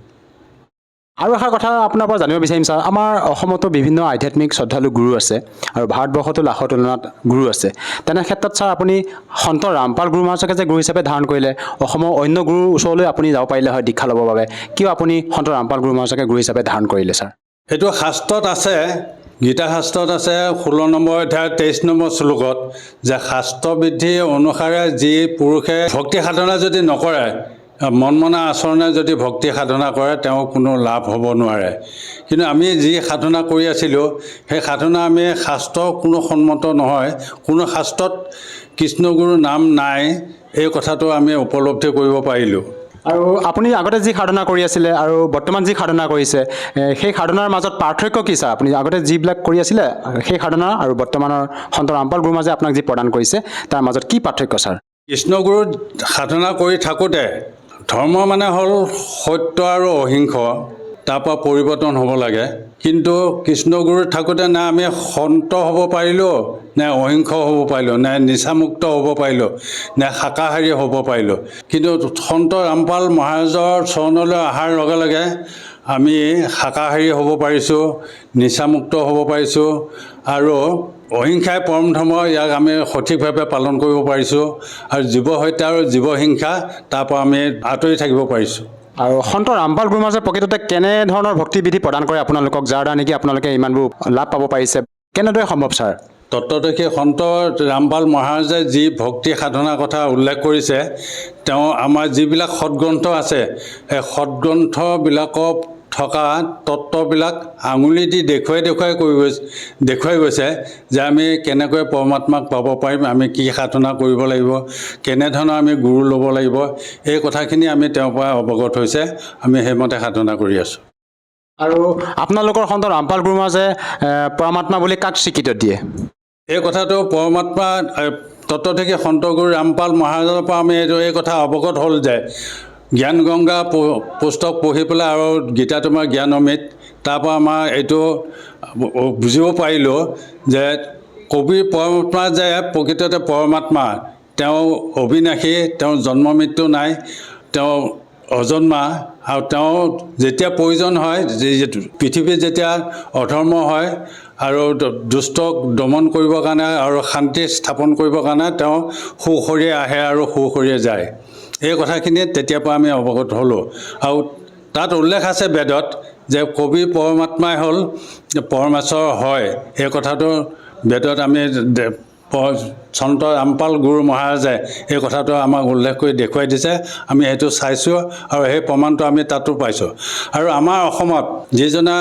আৰু এষাৰ কথা আপোনাৰ পৰা জানিব বিচাৰিম ছাৰ, আমাৰ অসমতো বিভিন্ন আধ্যাত্মিক শ্ৰদ্ধালু গুৰু আছে আৰু ভাৰতবৰ্ষতো লাখৰ তুলনাত গুৰু আছে। তেনে ক্ষেত্ৰত ছাৰ আপুনি সন্ত ৰামপাল গুৰু মহাৰাজকে যে গুৰু হিচাপে ধাৰণ কৰিলে, অসমৰ অন্য গুৰুৰ ওচৰলৈ আপুনি যাব পাৰিলে হয় দীক্ষা ল'বৰ বাবে, কিয় আপুনি সন্ত ৰামপাল গুৰু মহাৰাজকে গুৰু হিচাপে ধাৰণ কৰিলে ছাৰ? এইটো শাস্ত্ৰত আছে, গীতা শাস্ত্ৰত আছে 16 নম্বৰ অধ্যায় 23 নম্বৰ শ্লোকত যে শাস্ত্ৰবিধি অনুসাৰে যি পুৰুষে ভক্তি সাধনা যদি নকৰে, মন মনা আচৰণে যদি ভক্তি সাধনা কৰে, তেওঁ কোনো লাভ হ'ব নোৱাৰে। কিন্তু আমি যি সাধনা কৰি আছিলোঁ সেই সাধনা আমি শাস্ত্ৰ কোনো সন্মত নহয়, কোনো শাস্ত্ৰত কৃষ্ণগুৰুৰ নাম নাই, এই কথাটো আমি উপলব্ধি কৰিব পাৰিলোঁ। আৰু আপুনি আগতে যি সাধনা কৰি আছিলে আৰু বৰ্তমান যি সাধনা কৰিছে, সেই সাধনাৰ মাজত পাৰ্থক্য কি ছাৰ? আপুনি আগতে যিবিলাক কৰি আছিলে সেই সাধনা আৰু বৰ্তমানৰ সন্ত ৰামপাল গুৰু মহাৰাজে আপোনাক যি প্ৰদান কৰিছে তাৰ মাজত কি পাৰ্থক্য ছাৰ? কৃষ্ণগুৰুৰ সাধনা কৰি থাকোঁতে ধৰ্ম মানে হ'ল সত্য আৰু অহিংস, তাৰ পৰা পৰিৱৰ্তন হ'ব লাগে। কিন্তু কৃষ্ণগুৰুত থাকোঁতে নে আমি সন্ত হ'ব পাৰিলোঁ, নে অহিংস হ'ব পাৰিলোঁ, নে নিচামুক্ত হ'ব পাৰিলোঁ, নে শাকাহাৰী হ'ব পাৰিলোঁ। কিন্তু সন্ত ৰামপাল মহাৰাজৰ চৰণলৈ অহাৰ লগে লগে আমি শাকাহাৰী হ'ব পাৰিছোঁ, নিচামুক্ত হ'ব পাৰিছোঁ আৰু অহিংসাই পৰম ধৰ্ম, ইয়াক আমি সঠিকভাৱে পালন কৰিব পাৰিছোঁ আৰু জীৱ হত্যা আৰু জীৱ হিংসা তাৰ পৰা আমি আঁতৰি থাকিব পাৰিছোঁ। আৰু সন্ত ৰামপাল গুৰু মহাৰাজে প্ৰকৃততে কেনেধৰণৰ ভক্তিবিধি প্ৰদান কৰে আপোনালোকক, যাৰ দ্বাৰা নেকি আপোনালোকে ইমানবোৰ লাভ পাব পাৰিছে? কেনেদৰে সম্ভৱ ছাৰ? তত্ত্বদৰ্শী সন্ত ৰামপাল মহাৰাজে যি ভক্তি সাধনাৰ কথা উল্লেখ কৰিছে, তেওঁ আমাৰ যিবিলাক সৎগ্ৰন্থ আছে, সেই সৎগ্ৰন্থবিলাকত থকা তত্ত্ববিলাক আঙুলি দি দেখুৱাই গৈছে যে আমি কেনেকৈ পৰমাত্মাক পাব পাৰিম, আমি কি সাধনা কৰিব লাগিব, কেনেধৰণৰ আমি গুৰু ল'ব লাগিব, এই কথাখিনি আমি তেওঁৰ পৰা অৱগত হৈছে, আমি সেইমতে সাধনা কৰি আছোঁ। আৰু আপোনালোকৰ সন্ত ৰামপাল গুৰু মহাৰাজে পৰমাত্মা বুলি কাক স্বীকৃতি দিয়ে? এই কথাটো পৰমাত্মা তত্ত্বদৰ্শী সন্ত গুৰু ৰামপাল মহাৰাজৰ পৰা আমি এই কথা অৱগত হ'ল যে জ্ঞান গংগা পুস্তক পঢ়ি পেলাই আৰু গীতা তোমাৰ জ্ঞান অমৃত, তাৰপৰা আমাৰ এইটো বুজিব পাৰিলোঁ যে কবিৰ পৰমাত্মা যে প্ৰকৃততে পৰমাত্মা, তেওঁ অবিনাশী, তেওঁৰ জন্ম মৃত্যু নাই, তেওঁ অজন্মা, আৰু তেওঁ যেতিয়া প্ৰয়োজন হয়, পৃথিৱীত যেতিয়া অধৰ্ম হয় আৰু দুষ্টক দমন কৰিবৰ কাৰণে আৰু শান্তি স্থাপন কৰিবৰ কাৰণে তেওঁ সুখৰিয়ে আহে আৰু সুখৰিয়ে যায়। এই কথাখিনি তেতিয়াৰ পৰা আমি অৱগত হ'লোঁ। আৰু তাত উল্লেখ আছে বেদত যে কবি পৰমাত্মাই হ'ল পৰমেশ্বৰ হয়, এই কথাটো বেদত আমি সন্ত ৰামপাল গুৰু মহাৰাজে এই কথাটো আমাক উল্লেখ কৰি দেখুৱাই দিছে, আমি সেইটো চাইছোঁ আৰু সেই প্ৰমাণটো আমি তাতো পাইছোঁ। আৰু আমাৰ অসমত যিজনা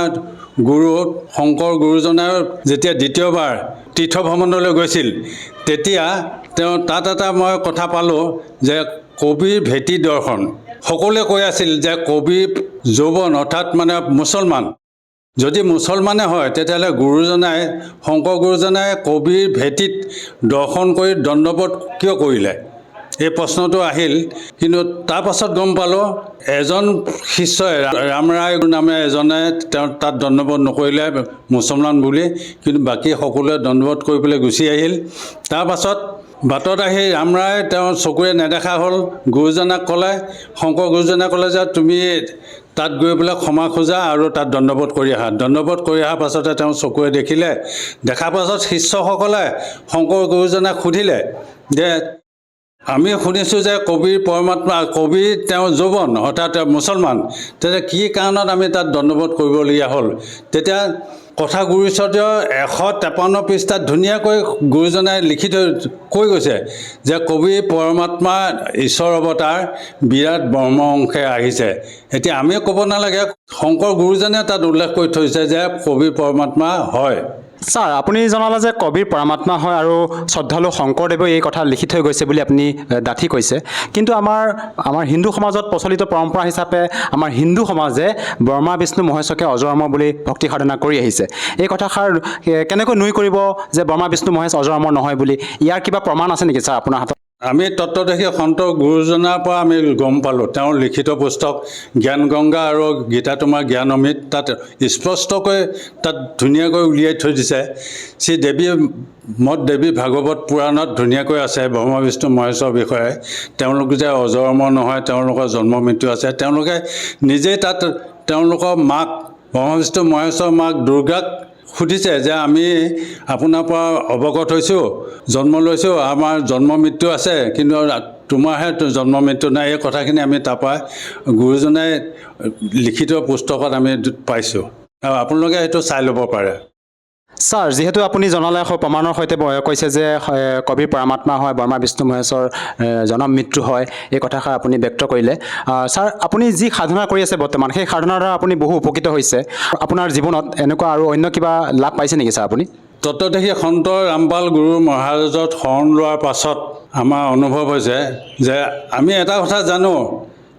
গুৰু শংকৰ গুৰুজনে যেতিয়া দ্বিতীয়বাৰ তীৰ্থ ভ্ৰমণলৈ গৈছিল, তেতিয়া তেওঁ তাত এটা মই কথা পালোঁ যে কবিৰ ভেটি দৰ্শন। সকলোৱে কৈ আছিল যে কবিৰ যৌৱন অৰ্থাৎ মানে মুছলমান, যদি মুছলমানে হয় তেতিয়াহ'লে গুৰুজনাই শংকৰ গুৰুজনাই কবিৰ ভেটিত দৰ্শন কৰি দণ্ডবোধ কিয় কৰিলে, এই প্ৰশ্নটো আহিল। কিন্তু তাৰ পাছত গম পালোঁ এজন শিষ্যই ৰামৰায় নামে এজনে তেওঁ তাত দণ্ডবোধ নকৰিলে মুছলমান বুলি, কিন্তু বাকী সকলোৱে দণ্ডবোধ কৰি পেলাই গুচি আহিল। তাৰ পাছত বাটত আহি ৰামৰায় তেওঁ চকুৰে নেদেখা হ'ল, গুৰুজনাক ক'লে, শংকৰ গুৰুজনে ক'লে যে তুমি তাত গৈ পেলাই ক্ষমা খোজা আৰু তাত দণ্ডবোধ কৰি আহা। দণ্ডবোধ কৰি অহাৰ পাছতে তেওঁ চকুৰে দেখিলে, দেখাৰ পাছত শিষ্যসকলে শংকৰ গুৰুজনাক সুধিলে যে আমি শুনিছোঁ যে কবিৰ পৰমাত্মা, কবিৰ তেওঁ যৌৱন অৰ্থাৎ মুছলমান, তেতিয়া কি কাৰণত আমি তাত দণ্ডবোধ কৰিবলগীয়া হ'ল? তেতিয়া কথা গুৰুচৰ্য্য 153 পৃষ্ঠাত ধুনীয়াকৈ গুৰুজনাই লিখি কৈ গৈছে যে কবিৰ পৰমাত্মা ঈশ্বৰ অৱতাৰ বিৰাট ব্ৰহ্ম অংশে আহিছে। এতিয়া আমিও ক'ব নালাগে, শংকৰ গুৰুজনে তাত উল্লেখ কৰি থৈছে যে কবিৰ পৰমাত্মা হয়। ছাৰ, আপুনি জনালে যে কবিৰ পৰমাত্মা হয় আৰু শ্ৰদ্ধালু শংকৰদেৱে এই কথা লিখি থৈ গৈছে বুলি আপুনি ডাঠি কৈছে, কিন্তু আমাৰ হিন্দু সমাজত প্ৰচলিত পৰম্পৰা হিচাপে আমাৰ হিন্দু সমাজে ব্ৰহ্মা বিষ্ণু মহেশকে অজৰামৰ বুলি ভক্তি সাধনা কৰি আহিছে। এই কথাষাৰ কেনেকৈ নুই কৰিব যে ব্ৰহ্মা বিষ্ণু মহেশ অজৰামৰ নহয় বুলি? ইয়াৰ কিবা প্ৰমাণ আছে নেকি ছাৰ আপোনাৰ হাতত? আমি তত্ত্বদৰ্শী সন্ত গুৰুজনাৰ পৰা আমি গম পালোঁ, তেওঁৰ লিখিত পুস্তক জ্ঞান গংগা আৰু গীতা তোমাৰ জ্ঞান অমৃত, তাত স্পষ্টকৈ তাত ধুনীয়াকৈ উলিয়াই থৈ দিছে। শ্ৰী দেৱী ভাগৱত পুৰাণত ধুনীয়াকৈ আছে ব্ৰহ্মা বিষ্ণু মহেশৰ বিষয়ে, তেওঁলোক যে অজৰামৰ নহয়, তেওঁলোকৰ জন্ম মৃত্যু আছে। তেওঁলোকে নিজেই তাত তেওঁলোকৰ মাক ব্ৰহ্মা বিষ্ণু মহেশৰ মাক দুৰ্গাক সুধিছে যে আমি আপোনাৰ পৰা অৱগত হৈছোঁ, জন্ম লৈছোঁ, আমাৰ জন্ম মৃত্যু আছে, কিন্তু তোমাৰহে জন্ম মৃত্যু নাই। এই কথাখিনি আমি তাৰপৰা গুৰুজনাই লিখিত পুস্তকত আমি পাইছোঁ, আৰু আপোনালোকে সেইটো চাই ল'ব পাৰে। ছাৰ, যিহেতু আপুনি জনালে প্ৰমাণৰ সৈতে কৈছে যে কবিৰ পৰমাত্মা হয়, ব্ৰহ্মা বিষ্ণু মহেশৰ জন্ম মৃত্যু হয়, এই কথাষাৰ আপুনি ব্যক্ত কৰিলে। ছাৰ, আপুনি যি সাধনা কৰি আছে বৰ্তমান, সেই সাধনাৰ দ্বাৰা আপুনি বহু উপকৃত হৈছে। আপোনাৰ জীৱনত এনেকুৱা আৰু অন্য কিবা লাভ পাইছে নেকি ছাৰ আপুনি? তত্ত্বদৰ্শী সন্ত ৰামপাল গুৰু মহাৰাজত শৰণ লোৱাৰ পাছত আমাৰ অনুভৱ হৈছে যে আমি এটা কথা জানো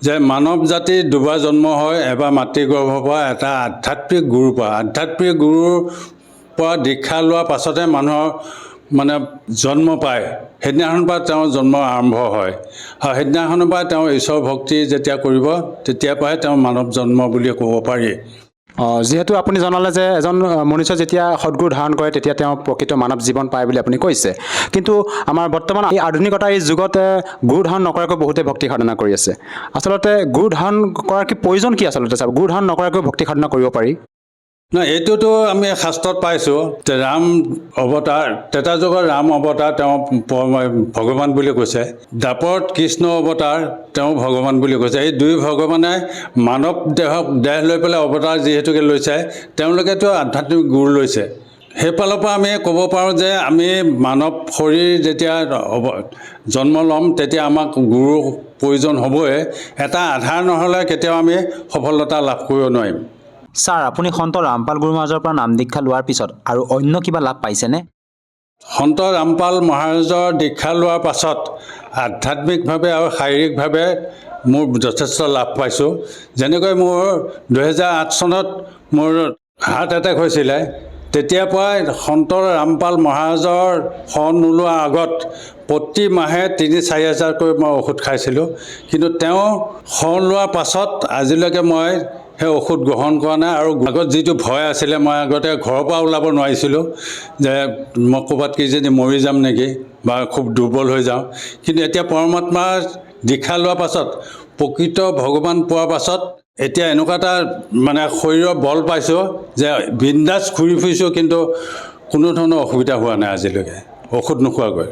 যে মানৱ জাতিৰ দুবাৰ জন্ম হয়, এবাৰ মাতৃগৰ্ভৰ পৰা, এটা আধ্যাত্মিক গুৰুৰ পৰা। আধ্যাত্মিক গুৰুৰ পৰা দীক্ষা লোৱাৰ পাছতে মানুহৰ মানে জন্ম পায়, সেইদিনাখনৰ পৰা তেওঁৰ জন্ম আৰম্ভ হয়, আৰু সেইদিনাখনৰ পৰা তেওঁ ঈশ্বৰ ভক্তি যেতিয়া কৰিব তেতিয়াৰ পৰাই তেওঁ মানৱ জন্ম বুলি ক'ব পাৰি। যিহেতু আপুনি জনালে যে এজন মনুষ্য যেতিয়া সদ্গুৰু ধাৰণ কৰে তেতিয়া তেওঁ প্ৰকৃত মানৱ জীৱন পায় বুলি আপুনি কৈছে, কিন্তু আমাৰ বৰ্তমান এই আধুনিকতাৰ এই যুগত গুৰু ধাৰণ নকৰাকৈ বহুতে ভক্তি সাধনা কৰি আছে। আচলতে গুৰু ধাৰণ কৰাৰ কি প্ৰয়োজন কি? আচলতে ছাৰ, গুৰু ধাৰণ নকৰাকৈ ভক্তি সাধনা কৰিব পাৰি? নাই, এইটোতো আমি শাস্ত্ৰত পাইছোঁ, ৰাম অৱতাৰ, ত্ৰেতা যুগৰ ৰাম অৱতাৰ তেওঁ ভগৱান বুলি কৈছে, দ্বাপৰত কৃষ্ণ অৱতাৰ তেওঁ ভগৱান বুলি কৈছে। এই দুই ভগৱানে মানৱ দেহ লৈ পেলাই অৱতাৰ যিহেতুকে লৈছে, তেওঁলোকেতো আধ্যাত্মিক গুৰু লৈছে, সেইফালৰ পৰা আমি ক'ব পাৰোঁ যে আমি মানৱ শৰীৰ যেতিয়া জন্ম ল'ম তেতিয়া আমাক গুৰুৰ প্ৰয়োজন হ'বই। এটা আধাৰ নহ'লে কেতিয়াও আমি সফলতা লাভ কৰিব নোৱাৰিম। ছাৰ আপুনি সন্ত ৰামপাল গুৰু মহাৰাজৰ পৰা নাম দীক্ষা লোৱাৰ পিছত আৰু অন্য কিবা লাভ পাইছেনে? সন্ত ৰামপাল মহাৰাজৰ দীক্ষা লোৱাৰ পাছত আধ্যাত্মিকভাৱে আৰু শাৰীৰিকভাৱে মোৰ যথেষ্ট লাভ পাইছোঁ। যেনেকৈ মোৰ 2008 চনত মোৰ হাৰ্ট এটেক হৈছিলে, তেতিয়াৰ পৰাই সন্ত ৰামপাল মহাৰাজৰ শৰণ নোলোৱাৰ আগত প্ৰতি মাহে 3-4 হাজাৰকৈ মই ঔষধ খাইছিলোঁ। কিন্তু তেওঁ শৰণ লোৱাৰ পাছত আজিলৈকে মই সেই ঔষধ গ্ৰহণ কৰা নাই। আৰু আগত যিটো ভয় আছিলে, মই আগতে ঘৰৰ পৰা ওলাব নোৱাৰিছিলোঁ যে মই ক'ৰবাত কিজানি মৰি যাম নেকি বা খুব দুৰ্বল হৈ যাওঁ। কিন্তু এতিয়া পৰমাত্মাৰ দীক্ষা লোৱাৰ পাছত, প্ৰকৃত ভগৱান পোৱাৰ পাছত এতিয়া এনেকুৱা এটা মানে শৰীৰৰ বল পাইছোঁ যে বিন্দাছ ঘূৰি ফুৰিছোঁ, কিন্তু কোনো ধৰণৰ অসুবিধা হোৱা নাই আজিলৈকে ঔষধ নোখোৱাকৈ।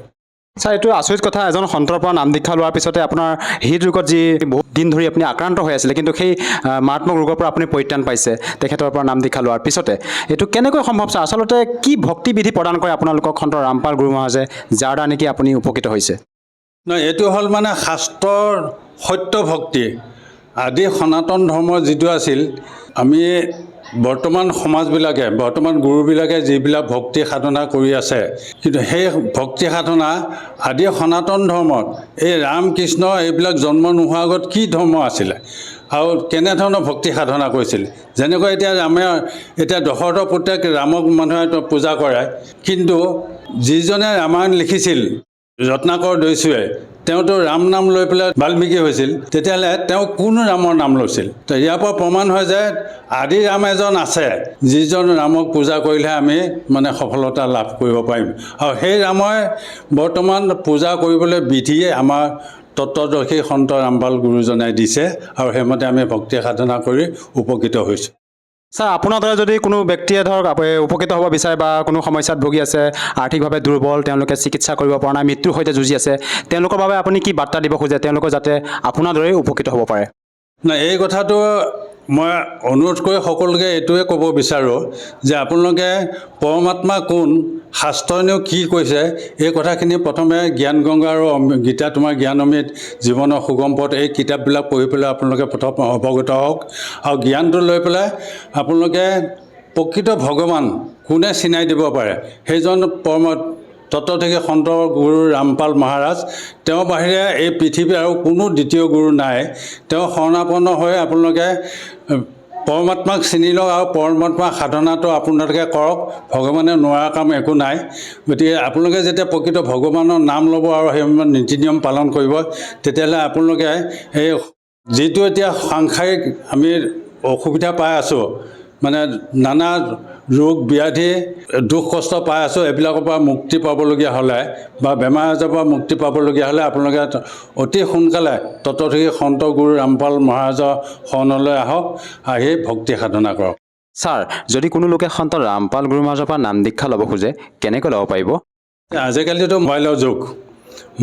ছাৰ এইটো আচৰিত কথা, এজন সন্তৰ পৰা নাম দীক্ষা লোৱাৰ পিছতে আপোনাৰ হৃদৰোগত যি বহুত দিন ধৰি আপুনি আক্ৰান্ত হৈ আছিলে, কিন্তু সেই মাৰাত্মক ৰোগৰ পৰা আপুনি পৰিত্ৰাণ পাইছে তেখেতৰ পৰা নাম দীক্ষা লোৱাৰ পিছতে। এইটো কেনেকৈ সম্ভৱ ছাৰ? আচলতে কি ভক্তিবিধি প্ৰদান কৰে আপোনালোকক সন্ত ৰামপাল গুৰু মহাৰাজে, যাৰ দ্বাৰা নেকি আপুনি উপকৃত হৈছে? নহয়, এইটো হ'ল মানে শাস্ত্ৰৰ সত্য ভক্তি। আদি সনাতন ধৰ্ম যিটো আছিল, আমি বৰ্তমান সমাজবিলাকে, বৰ্তমান গুৰুবিলাকে যিবিলাক ভক্তি সাধনা কৰি আছে, কিন্তু সেই ভক্তি সাধনা আদি সনাতন ধৰ্মত এই ৰাম কৃষ্ণ এইবিলাক জন্ম নোহোৱাৰ আগত কি ধৰ্ম আছিলে আৰু কেনেধৰণৰ ভক্তি সাধনা কৰিছিল। যেনেকৈ এতিয়া এতিয়া দশৰথ পুত্ৰক ৰামক মানুহে পূজা কৰে, কিন্তু যিজনে ৰামায়ণ লিখিছিল ৰত্নাকৰ দৈছুৱে, তেওঁতো ৰাম নাম লৈ পেলাই বাল্মীকি হৈছিল। তেতিয়াহ'লে তেওঁ কোন ৰামৰ নাম লৈছিল? তো ইয়াৰ পৰা প্ৰমাণ হয় যে আদি ৰাম এজন আছে, যিজন ৰামক পূজা কৰিলেহে আমি মানে সফলতা লাভ কৰিব পাৰিম। আৰু সেই ৰামই বৰ্তমান পূজা কৰিবলৈ বিধি আমাৰ তত্ত্বদৰ্শী সন্ত ৰামপাল গুৰুজনাই দিছে, আৰু সেইমতে আমি ভক্তি সাধনা কৰি উপকৃত হৈছোঁ। ছাৰ আপোনাৰ দৰে যদি কোনো ব্যক্তিয়ে ধৰক উপকৃত হ'ব বিচাৰে বা কোনো সমস্যাত ভুগি আছে, আৰ্থিকভাৱে দুৰ্বল, তেওঁলোকে চিকিৎসা কৰিব পৰা নাই, মৃত্যুৰ সৈতে যুঁজি আছে, তেওঁলোকৰ বাবে আপুনি কি বাৰ্তা দিব খোজে, তেওঁলোকে যাতে আপোনাৰ দৰেই উপকৃত হ'ব পাৰে? নাই, এই কথাটো মই অনুৰোধ কৰি সকলোকে এইটোৱে ক'ব বিচাৰোঁ যে আপোনালোকে পৰমাত্মা কোন, শাস্ত্ৰইনেও কি কৈছে, এই কথাখিনি প্ৰথমে জ্ঞান গংগা আৰু গীতা তোমাৰ জ্ঞান অমৃত, জীৱনৰ সুগম পথ, এই কিতাপবিলাক পঢ়ি পেলাই আপোনালোকে প্ৰথম অৱগত হওক। আৰু জ্ঞানটো লৈ পেলাই আপোনালোকে প্ৰকৃত ভগৱান কোনে চিনাই দিব পাৰে, সেইজন তত্ত্বদৰ্শী সন্ত গুৰু ৰামপাল মহাৰাজ, তেওঁৰ বাহিৰে এই পৃথিৱীৰ আৰু কোনো দ্বিতীয় গুৰু নাই। তেওঁ শৰণাপন্ন হৈ আপোনালোকে পৰমাত্মাক চিনি লওক আৰু পৰমাত্মা সাধনাটো আপোনালোকে কৰক। ভগৱানে নোৱাৰা কাম একো নাই। গতিকে আপোনালোকে যেতিয়া প্ৰকৃত ভগৱানৰ নাম ল'ব আৰু সেই নীতি নিয়ম পালন কৰিব, তেতিয়াহ'লে আপোনালোকে এই যিটো এতিয়া সাংসাৰিক আমি অসুবিধা পাই আছোঁ, মানে নানা ৰোগ ব্যাধি দুখ কষ্ট পাই আছোঁ, এইবিলাকৰ পৰা মুক্তি পাবলগীয়া হ'লে বা বেমাৰ আজাৰৰ পৰা মুক্তি পাবলগীয়া হ'লে আপোনালোকে অতি সোনকালে তত্ত্বদৰ্শী সন্ত গুৰু ৰামপাল মহাৰাজৰ শৰণলৈ আহক, আহি ভক্তি সাধনা কৰক। ছাৰ, যদি কোনো লোকে সন্ত ৰামপাল গুৰু মহাৰাজৰ পৰা নাম দীক্ষা ল'ব খোজে, কেনেকৈ ল'ব পাৰিব? আজিকালিতো মোবাইলৰ যুগ,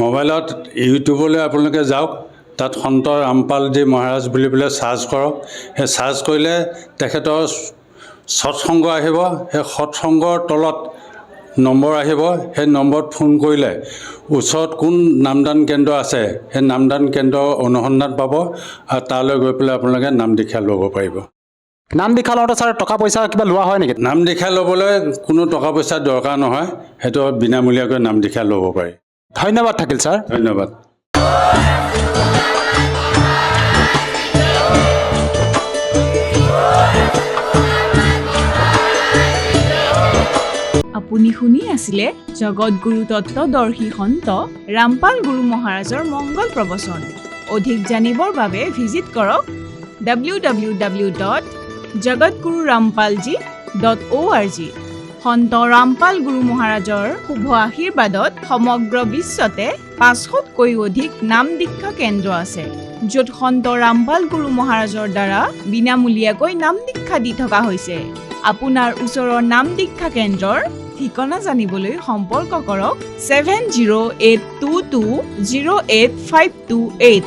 মোবাইলত ইউটিউবলৈ আপোনালোকে যাওক, তাত সন্ত ৰামপাল জি মহাৰাজ বুলি পেলাই চাৰ্চ কৰক। সেই চাৰ্চ কৰিলে তেখেতৰ সৎসংগ আহিব, সেই সৎসংগৰ তলত নম্বৰ আহিব, সেই নম্বৰত ফোন কৰিলে ওচৰত কোন নামদান কেন্দ্ৰ আছে, সেই নামদান কেন্দ্ৰ অনুসন্ধান পাব, আৰু তালৈ গৈ পেলাই আপোনালোকে নাম দীক্ষা ল'ব পাৰিব। নাম দীক্ষা লওঁতে ছাৰ টকা পইচা কিবা লোৱা হয় নেকি? নাম দীক্ষা ল'বলৈ কোনো টকা পইচাৰ দৰকাৰ নহয়, সেইটো বিনামূলীয়াকৈ নাম দীক্ষা ল'ব পাৰি। ধন্যবাদ থাকিল ছাৰ। ধন্যবাদ। আপুনি শুনি আছিলে জগতগুৰু তত্ত্বদৰ্শী সন্ত ৰামপাল গুৰু মহাৰাজৰ মংগল প্ৰবচন। অধিক জানিবৰ বাবে ভিজিট কৰক www.jagatgururampalji.org। সন্ত ৰামপাল গুৰু মহাৰাজৰ শুভ আশীৰ্বাদত সমগ্ৰ বিশ্বতে 500তকৈ অধিক নাম দীক্ষা কেন্দ্ৰ আছে, য'ত সন্ত ৰামপাল গুৰু মহাৰাজৰ দ্বাৰা বিনামূলীয়াকৈ নাম দীক্ষা দি থকা হৈছে। আপোনাৰ ওচৰৰ নাম দীক্ষা কেন্দ্ৰৰ ঠিকনা জানিবলৈ সম্পৰ্ক কৰক 7082208528।